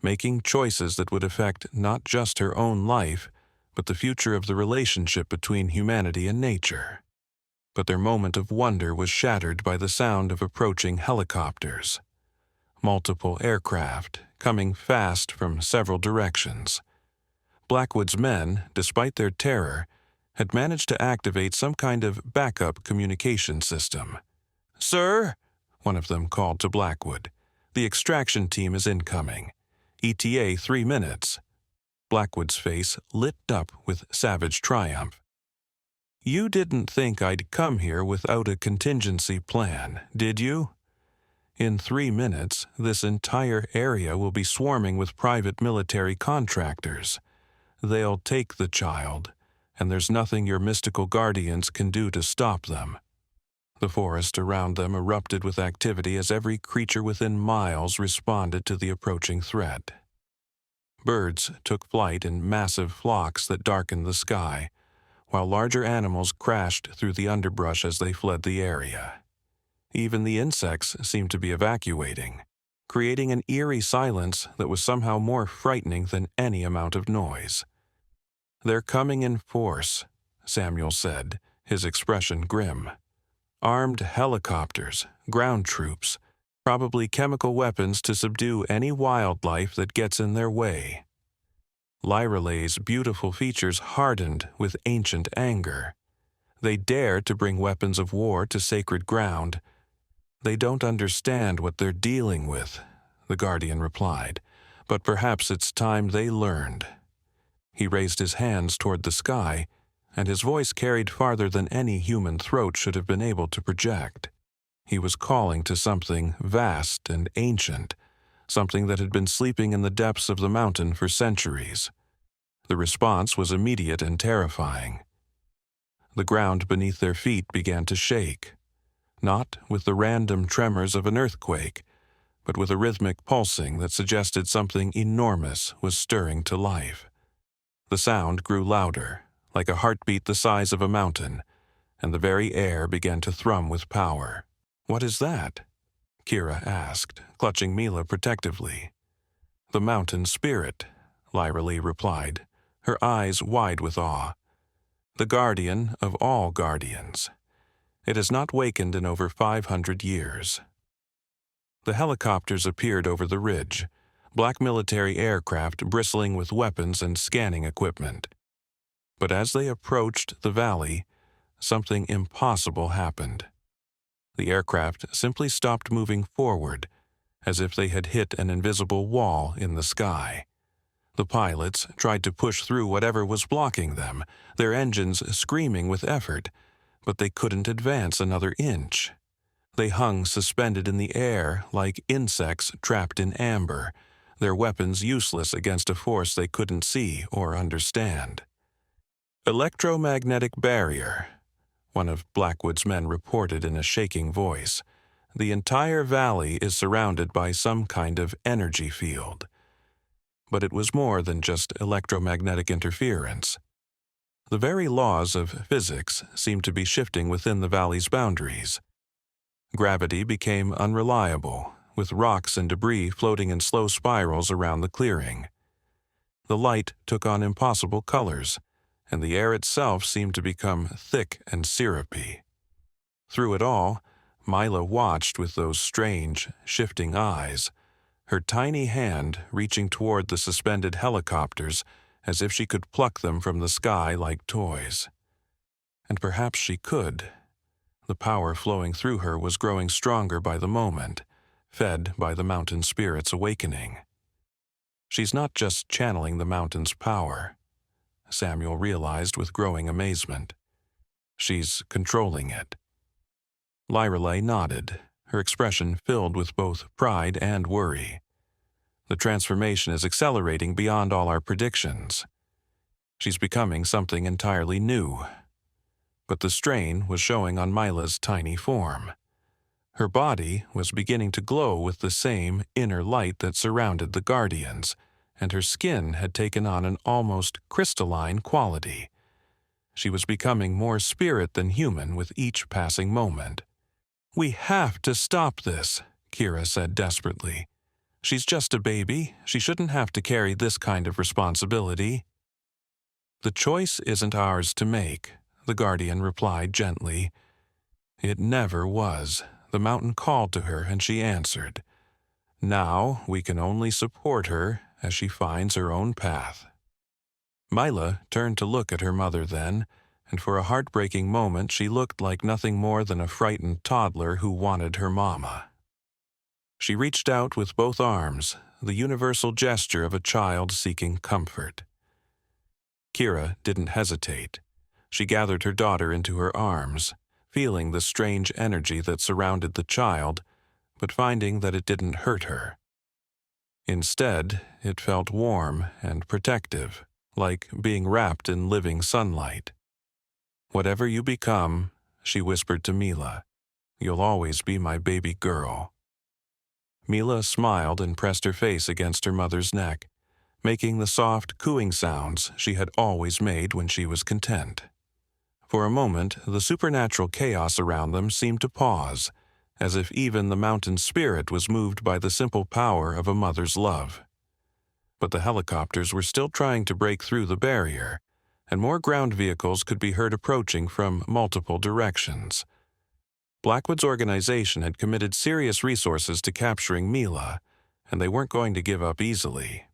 making choices that would affect not just her own life, but the future of the relationship between humanity and nature. But their moment of wonder was shattered by the sound of approaching helicopters. Multiple aircraft, coming fast from several directions. Blackwood's men, despite their terror, had managed to activate some kind of backup communication system. "Sir?" one of them called to Blackwood. "The extraction team is incoming. ETA 3 minutes. Blackwood's face lit up with savage triumph. "You didn't think I'd come here without a contingency plan, did you? In 3 minutes, this entire area will be swarming with private military contractors. They'll take the child, and there's nothing your mystical guardians can do to stop them." The forest around them erupted with activity as every creature within miles responded to the approaching threat. Birds took flight in massive flocks that darkened the sky, while larger animals crashed through the underbrush as they fled the area. Even the insects seemed to be evacuating, creating an eerie silence that was somehow more frightening than any amount of noise. "They're coming in force," Samuel said, his expression grim. "Armed helicopters, ground troops, probably chemical weapons to subdue any wildlife that gets in their way." Lyralee's beautiful features hardened with ancient anger. They dare to bring weapons of war to sacred ground. "They don't understand what they're dealing with," the guardian replied, "but perhaps it's time they learned." He raised his hands toward the sky, and his voice carried farther than any human throat should have been able to project. He was calling to something vast and ancient, something that had been sleeping in the depths of the mountain for centuries. The response was immediate and terrifying. The ground beneath their feet began to shake, not with the random tremors of an earthquake, but with a rhythmic pulsing that suggested something enormous was stirring to life. The sound grew louder, like a heartbeat the size of a mountain, and the very air began to thrum with power. "What is that?" Kira asked, clutching Mila protectively. "The mountain spirit," Lyralee replied, her eyes wide with awe. the guardian of all guardians. It has not wakened in over 500 years. The helicopters appeared over the ridge, black military aircraft bristling with weapons and scanning equipment. But as they approached the valley, something impossible happened. The aircraft simply stopped moving forward, as if they had hit an invisible wall in the sky. The pilots tried to push through whatever was blocking them, their engines screaming with effort, but they couldn't advance another inch. They hung suspended in the air like insects trapped in amber, their weapons useless against a force they couldn't see or understand. "Electromagnetic barrier," one of Blackwood's men reported in a shaking voice. "The entire valley is surrounded by some kind of energy field." But it was more than just electromagnetic interference. The very laws of physics seemed to be shifting within the valley's boundaries. Gravity became unreliable, with rocks and debris floating in slow spirals around the clearing. The light took on impossible colors, and the air itself seemed to become thick and syrupy. Through it all, Mila watched with those strange, shifting eyes, her tiny hand reaching toward the suspended helicopters as if she could pluck them from the sky like toys. And perhaps she could. The power flowing through her was growing stronger by the moment, fed by the mountain spirit's awakening. She's not just channeling the mountain's power, Samuel realized with growing amazement. She's controlling it. Lyreley nodded, her expression filled with both pride and worry. The transformation is accelerating beyond all our predictions. She's becoming something entirely new. But the strain was showing on Mila's tiny form. Her body was beginning to glow with the same inner light that surrounded the Guardians, and her skin had taken on an almost crystalline quality. She was becoming more spirit than human with each passing moment. "We have to stop this," Kira said desperately. "She's just a baby. She shouldn't have to carry this kind of responsibility." "The choice isn't ours to make," the Guardian replied gently. "It never was. The mountain called to her and she answered. Now we can only support her as she finds her own path." Mila turned to look at her mother then, and for a heartbreaking moment she looked like nothing more than a frightened toddler who wanted her mama. She reached out with both arms, the universal gesture of a child seeking comfort. Kira didn't hesitate. She gathered her daughter into her arms, feeling the strange energy that surrounded the child, but finding that it didn't hurt her. Instead, it felt warm and protective, like being wrapped in living sunlight. "Whatever you become," she whispered to Mila, "you'll always be my baby girl." Mila smiled and pressed her face against her mother's neck, making the soft, cooing sounds she had always made when she was content. For a moment, the supernatural chaos around them seemed to pause, as if even the mountain spirit was moved by the simple power of a mother's love. But the helicopters were still trying to break through the barrier, and more ground vehicles could be heard approaching from multiple directions. Blackwood's organization had committed serious resources to capturing Mila, and they weren't going to give up easily.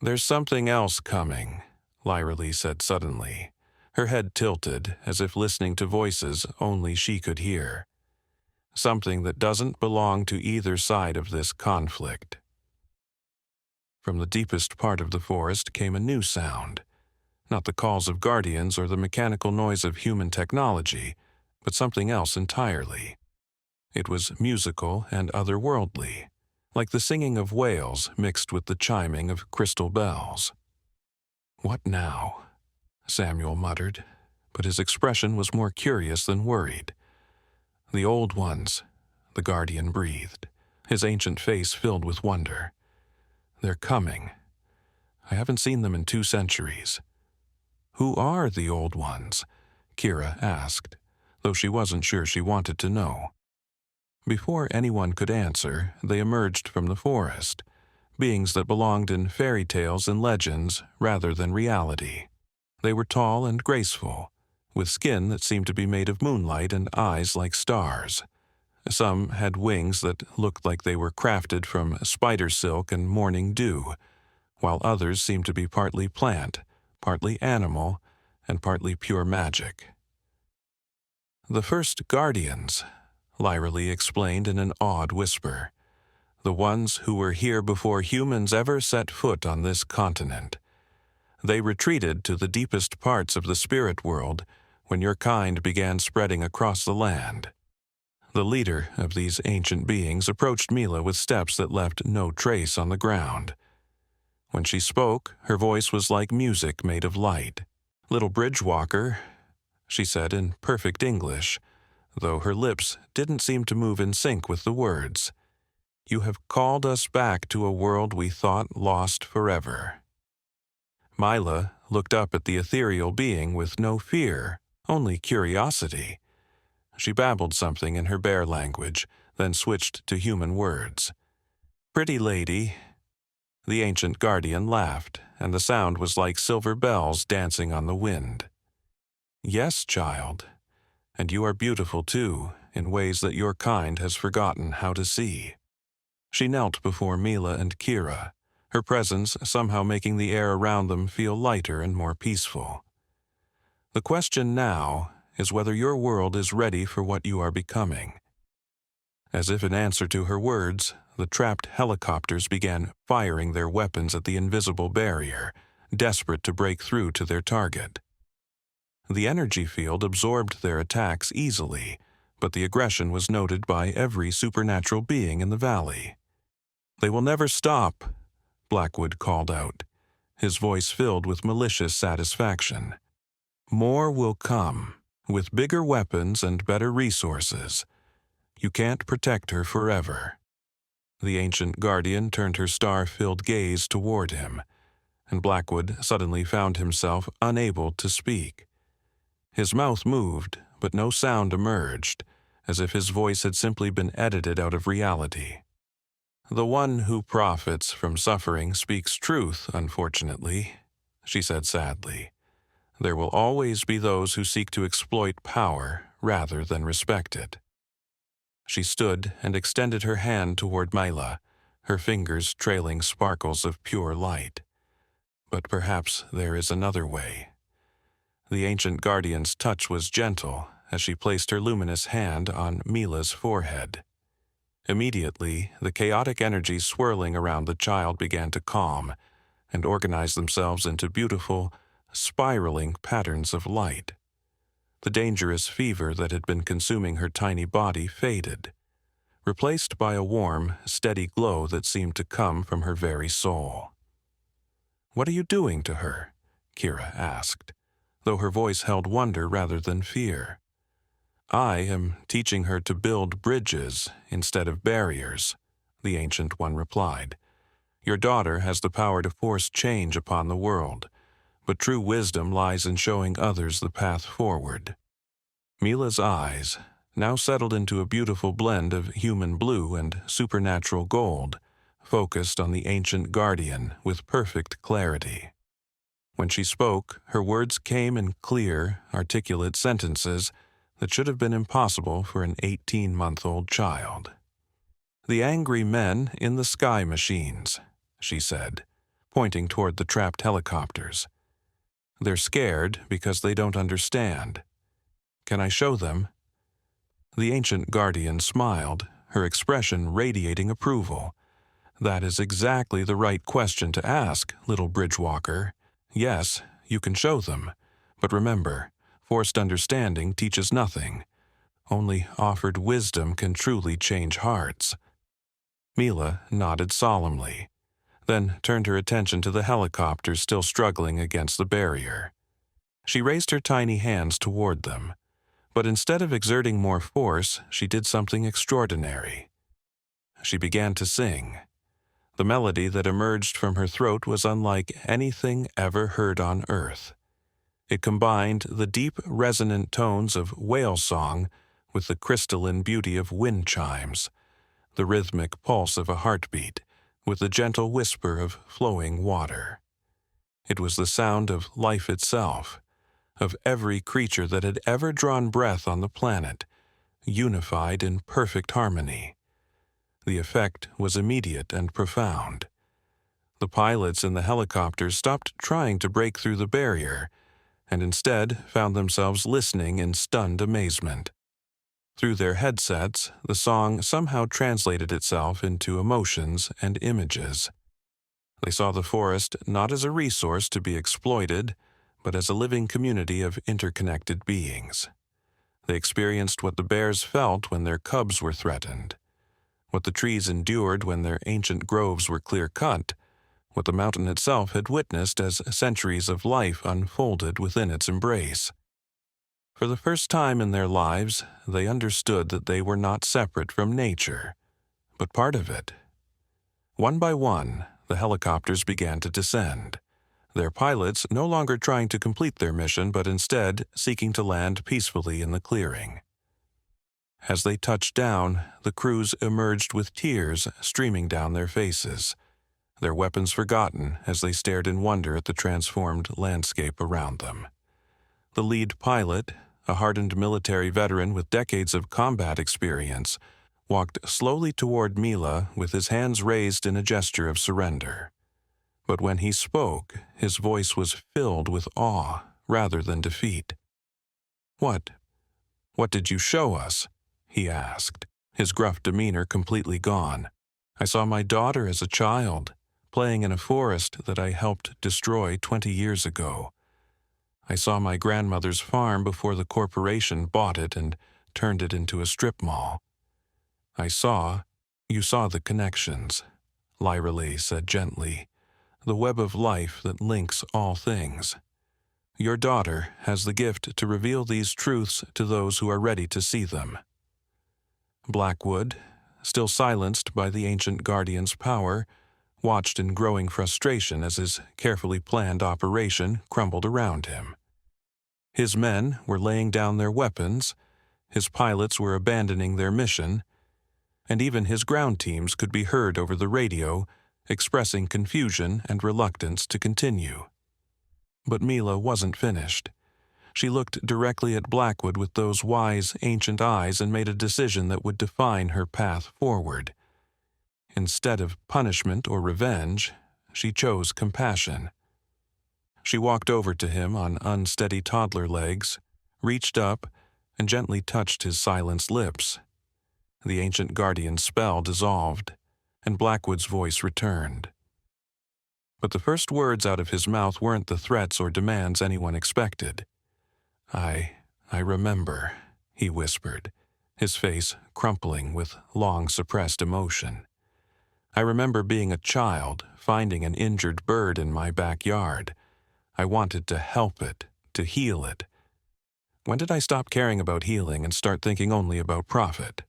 "There's something else coming," Lyreley said suddenly, her head tilted as if listening to voices only she could hear. "Something that doesn't belong to either side of this conflict." From the deepest part of the forest came a new sound, not the calls of guardians or the mechanical noise of human technology, but something else entirely. It was musical and otherworldly, like the singing of whales mixed with the chiming of crystal bells. "What now?" Samuel muttered, but his expression was more curious than worried. "The old ones," the Guardian breathed, his ancient face filled with wonder. "They're coming. I haven't seen them in 2 centuries. "Who are the old ones?" Kira asked, though she wasn't sure she wanted to know. Before anyone could answer, they emerged from the forest, beings that belonged in fairy tales and legends rather than reality. They were tall and graceful, with skin that seemed to be made of moonlight and eyes like stars. Some had wings that looked like they were crafted from spider silk and morning dew, while others seemed to be partly plant, partly animal, and partly pure magic. "The first guardians," Lyra Lee explained in an awed whisper. "The ones who were here before humans ever set foot on this continent. They retreated to the deepest parts of the spirit world when your kind began spreading across the land." The leader of these ancient beings approached Mila with steps that left no trace on the ground. When she spoke, her voice was like music made of light. "Little Bridgewalker," she said in perfect English, though her lips didn't seem to move in sync with the words. "You have called us back to a world we thought lost forever." Mila looked up at the ethereal being with no fear, only curiosity. She babbled something in her bear language, then switched to human words. "Pretty lady." The ancient guardian laughed, and the sound was like silver bells dancing on the wind. "Yes, child, and you are beautiful too, in ways that your kind has forgotten how to see." She knelt before Mila and Kira, her presence somehow making the air around them feel lighter and more peaceful. "The question now is whether your world is ready for what you are becoming." As if in answer to her words, the trapped helicopters began firing their weapons at the invisible barrier, desperate to break through to their target. The energy field absorbed their attacks easily, but the aggression was noted by every supernatural being in the valley. "They will never stop," Blackwood called out, his voice filled with malicious satisfaction. "More will come, with bigger weapons and better resources. You can't protect her forever." The ancient guardian turned her star-filled gaze toward him, and Blackwood suddenly found himself unable to speak. His mouth moved, but no sound emerged, as if his voice had simply been edited out of reality. "The one who profits from suffering speaks truth, unfortunately," she said sadly. "There will always be those who seek to exploit power rather than respect it." She stood and extended her hand toward Mila, her fingers trailing sparkles of pure light. "But perhaps there is another way." The ancient guardian's touch was gentle as she placed her luminous hand on Mila's forehead. Immediately, the chaotic energies swirling around the child began to calm and organize themselves into beautiful, spiraling patterns of light. The dangerous fever that had been consuming her tiny body faded, replaced by a warm, steady glow that seemed to come from her very soul. "What are you doing to her?" Kira asked, though her voice held wonder rather than fear. "I am teaching her to build bridges instead of barriers," the Ancient One replied. "Your daughter has the power to force change upon the world, but true wisdom lies in showing others the path forward." Mila's eyes, now settled into a beautiful blend of human blue and supernatural gold, focused on the ancient guardian with perfect clarity. When she spoke, her words came in clear, articulate sentences that should have been impossible for an 18-month-old child. "The angry men in the sky machines," she said, pointing toward the trapped helicopters. "They're scared because they don't understand. Can I show them?" The ancient guardian smiled, her expression radiating approval. "That is exactly the right question to ask, little Bridgewalker. Yes, you can show them, but remember, forced understanding teaches nothing. Only offered wisdom can truly change hearts." Mila nodded solemnly, then turned her attention to the helicopters still struggling against the barrier. She raised her tiny hands toward them, but instead of exerting more force, she did something extraordinary. She began to sing. The melody that emerged from her throat was unlike anything ever heard on Earth. It combined the deep, resonant tones of whale song with the crystalline beauty of wind chimes, the rhythmic pulse of a heartbeat with the gentle whisper of flowing water. It was the sound of life itself, of every creature that had ever drawn breath on the planet, unified in perfect harmony. The effect was immediate and profound. The pilots in the helicopters stopped trying to break through the barrier and instead found themselves listening in stunned amazement. Through their headsets, the song somehow translated itself into emotions and images. They saw the forest not as a resource to be exploited, but as a living community of interconnected beings. They experienced what the bears felt when their cubs were threatened, what the trees endured when their ancient groves were clear-cut, what the mountain itself had witnessed as centuries of life unfolded within its embrace. For the first time in their lives, they understood that they were not separate from nature, but part of it. One by one, the helicopters began to descend, their pilots no longer trying to complete their mission but instead seeking to land peacefully in the clearing. As they touched down, the crews emerged with tears streaming down their faces, their weapons forgotten as they stared in wonder at the transformed landscape around them. The lead pilot, a hardened military veteran with decades of combat experience, walked slowly toward Mila with his hands raised in a gesture of surrender. But when he spoke, his voice was filled with awe rather than defeat. What did you show us?" he asked, his gruff demeanor completely gone. "I saw my daughter as a child, playing in a forest that I helped destroy 20 years ago. I saw my grandmother's farm before the corporation bought it and turned it into a strip mall. You saw the connections," Lyra Lee said gently, "the web of life that links all things. Your daughter has the gift to reveal these truths to those who are ready to see them." Blackwood, still silenced by the ancient guardian's power, watched in growing frustration as his carefully planned operation crumbled around him. His men were laying down their weapons, his pilots were abandoning their mission, and even his ground teams could be heard over the radio expressing confusion and reluctance to continue. But Mila wasn't finished. She looked directly at Blackwood with those wise, ancient eyes and made a decision that would define her path forward. Instead of punishment or revenge, she chose compassion. She walked over to him on unsteady toddler legs, reached up, and gently touched his silenced lips. The ancient guardian's spell dissolved, and Blackwood's voice returned. But the first words out of his mouth weren't the threats or demands anyone expected. I remember," he whispered, his face crumpling with long-suppressed emotion. "I remember being a child, finding an injured bird in my backyard. I wanted to help it, to heal it. When did I stop caring about healing and start thinking only about profit?"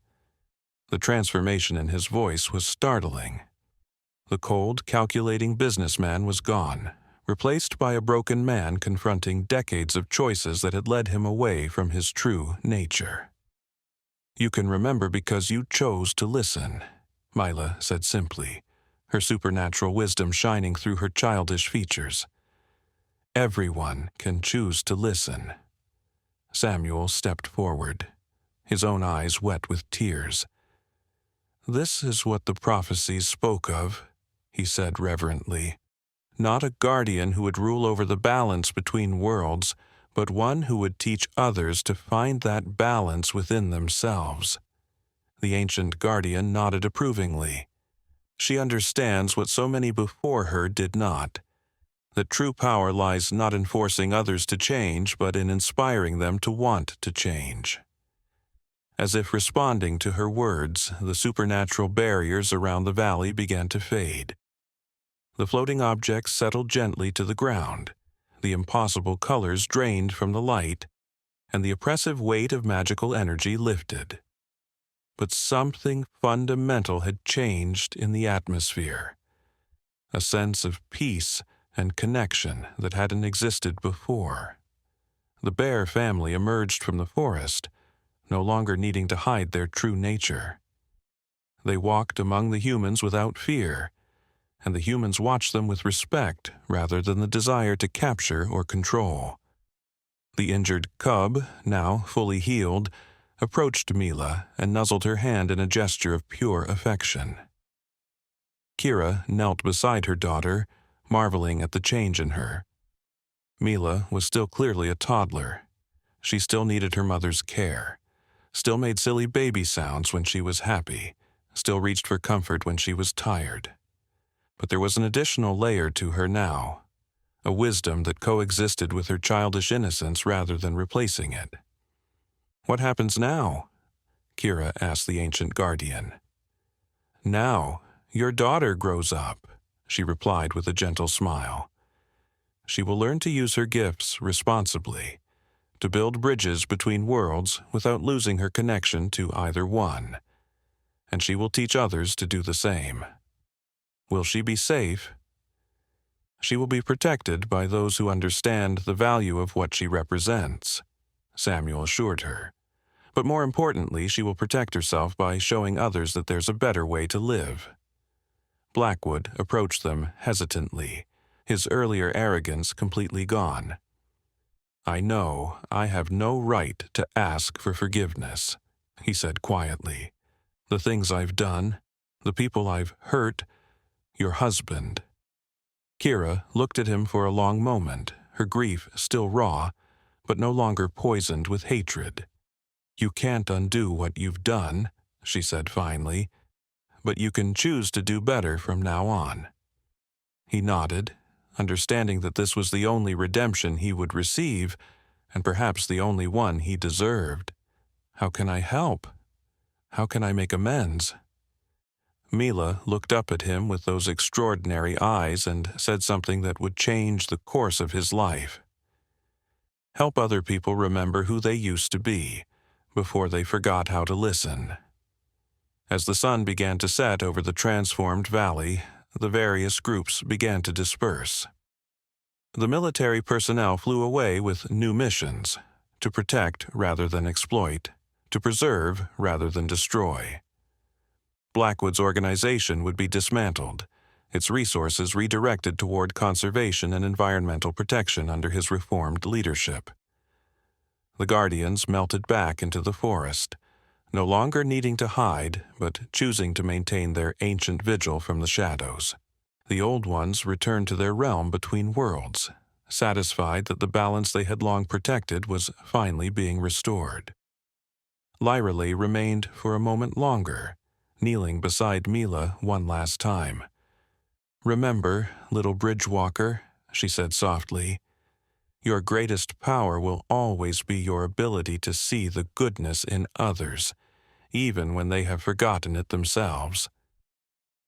The transformation in his voice was startling. The cold, calculating businessman was gone, replaced by a broken man confronting decades of choices that had led him away from his true nature. "You can remember because you chose to listen," Mila said simply, her supernatural wisdom shining through her childish features. "Everyone can choose to listen." Samuel stepped forward, his own eyes wet with tears. "This is what the prophecies spoke of," he said reverently. "Not a guardian who would rule over the balance between worlds, but one who would teach others to find that balance within themselves." The ancient guardian nodded approvingly. "She understands what so many before her did not. That true power lies not in forcing others to change, but in inspiring them to want to change." As if responding to her words, the supernatural barriers around the valley began to fade. The floating objects settled gently to the ground, the impossible colors drained from the light, and the oppressive weight of magical energy lifted. But something fundamental had changed in the atmosphere. A sense of peace and connection that hadn't existed before. The bear family emerged from the forest, no longer needing to hide their true nature. They walked among the humans without fear, and the humans watched them with respect rather than the desire to capture or control. The injured cub, now fully healed, approached Mila and nuzzled her hand in a gesture of pure affection. Kira knelt beside her daughter, marveling at the change in her. Mila was still clearly a toddler. She still needed her mother's care, still made silly baby sounds when she was happy, still reached for comfort when she was tired. But there was an additional layer to her now, a wisdom that coexisted with her childish innocence rather than replacing it. "What happens now?" Kira asked the ancient guardian. "Now, your daughter grows up," she replied with a gentle smile. "She will learn to use her gifts responsibly, to build bridges between worlds without losing her connection to either one. And she will teach others to do the same. Will she be safe? She will be protected by those who understand the value of what she represents," Samuel assured her. "But more importantly, she will protect herself by showing others that there's a better way to live." Blackwood approached them hesitantly, his earlier arrogance completely gone. "I know I have no right to ask for forgiveness," he said quietly. "The things I've done, the people I've hurt, your husband." Kira looked at him for a long moment, her grief still raw, but no longer poisoned with hatred. "You can't undo what you've done," she said finally, "but you can choose to do better from now on." He nodded, understanding that this was the only redemption he would receive, and perhaps the only one he deserved. "How can I help? How can I make amends?" Mila looked up at him with those extraordinary eyes and said something that would change the course of his life. "Help other people remember who they used to be, before they forgot how to listen." As the sun began to set over the transformed valley, the various groups began to disperse. The military personnel flew away with new missions, to protect rather than exploit, to preserve rather than destroy. Blackwood's organization would be dismantled, its resources redirected toward conservation and environmental protection under his reformed leadership. The Guardians melted back into the forest, no longer needing to hide, but choosing to maintain their ancient vigil from the shadows. The old ones returned to their realm between worlds, satisfied that the balance they had long protected was finally being restored. Lyralee remained for a moment longer, kneeling beside Mila one last time. "Remember, little Bridgewalker," she said softly, "your greatest power will always be your ability to see the goodness in others, even when they have forgotten it themselves."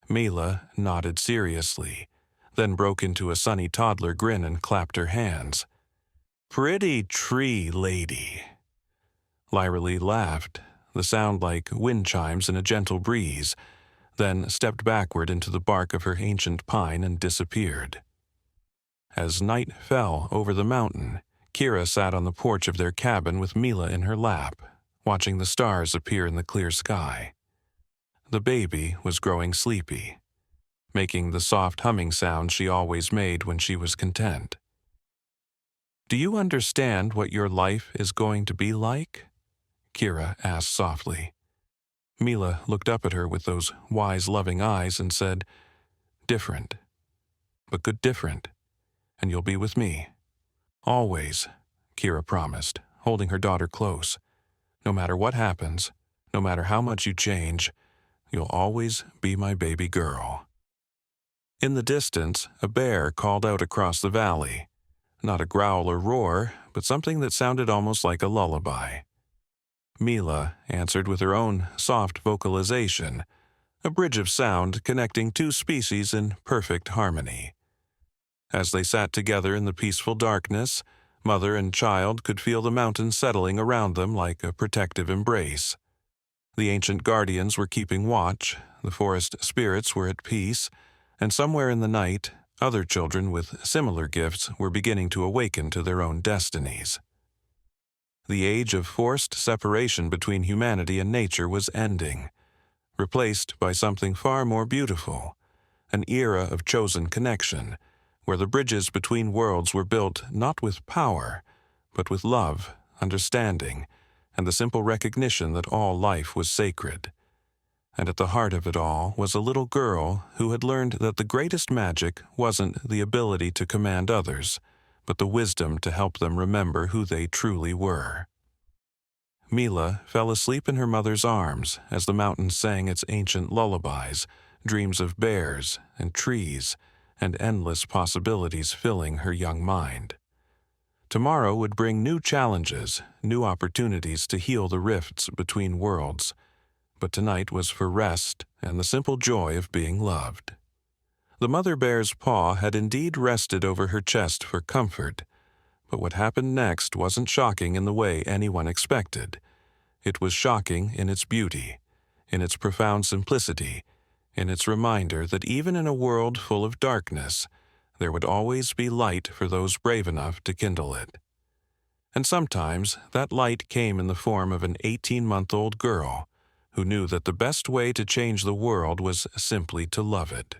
Mila nodded seriously, then broke into a sunny toddler grin and clapped her hands. "Pretty tree lady." Lyralee laughed, the sound like wind chimes in a gentle breeze, then stepped backward into the bark of her ancient pine and disappeared. As night fell over the mountain, Kira sat on the porch of their cabin with Mila in her lap, watching the stars appear in the clear sky. The baby was growing sleepy, making the soft humming sound she always made when she was content. "Do you understand what your life is going to be like?" Kira asked softly. Mila looked up at her with those wise, loving eyes and said, "Different, but good different, and you'll be with me. Always," Kira promised, holding her daughter close. "No matter what happens, no matter how much you change, you'll always be my baby girl." In the distance, a bear called out across the valley. Not a growl or roar, but something that sounded almost like a lullaby. Mila answered with her own soft vocalization, a bridge of sound connecting two species in perfect harmony. As they sat together in the peaceful darkness, mother and child could feel the mountains settling around them like a protective embrace. The ancient guardians were keeping watch, the forest spirits were at peace, and somewhere in the night, other children with similar gifts were beginning to awaken to their own destinies. The age of forced separation between humanity and nature was ending, replaced by something far more beautiful, an era of chosen connection, where the bridges between worlds were built not with power, but with love, understanding, and the simple recognition that all life was sacred. And at the heart of it all was a little girl who had learned that the greatest magic wasn't the ability to command others, but the wisdom to help them remember who they truly were. Mila fell asleep in her mother's arms as the mountain sang its ancient lullabies, dreams of bears and trees and endless possibilities filling her young mind. Tomorrow would bring new challenges, new opportunities to heal the rifts between worlds, but tonight was for rest and the simple joy of being loved. The mother bear's paw had indeed rested over her chest for comfort, but what happened next wasn't shocking in the way anyone expected. It was shocking in its beauty, in its profound simplicity, in its reminder that even in a world full of darkness, there would always be light for those brave enough to kindle it. And sometimes that light came in the form of an 18-month-old girl who knew that the best way to change the world was simply to love it.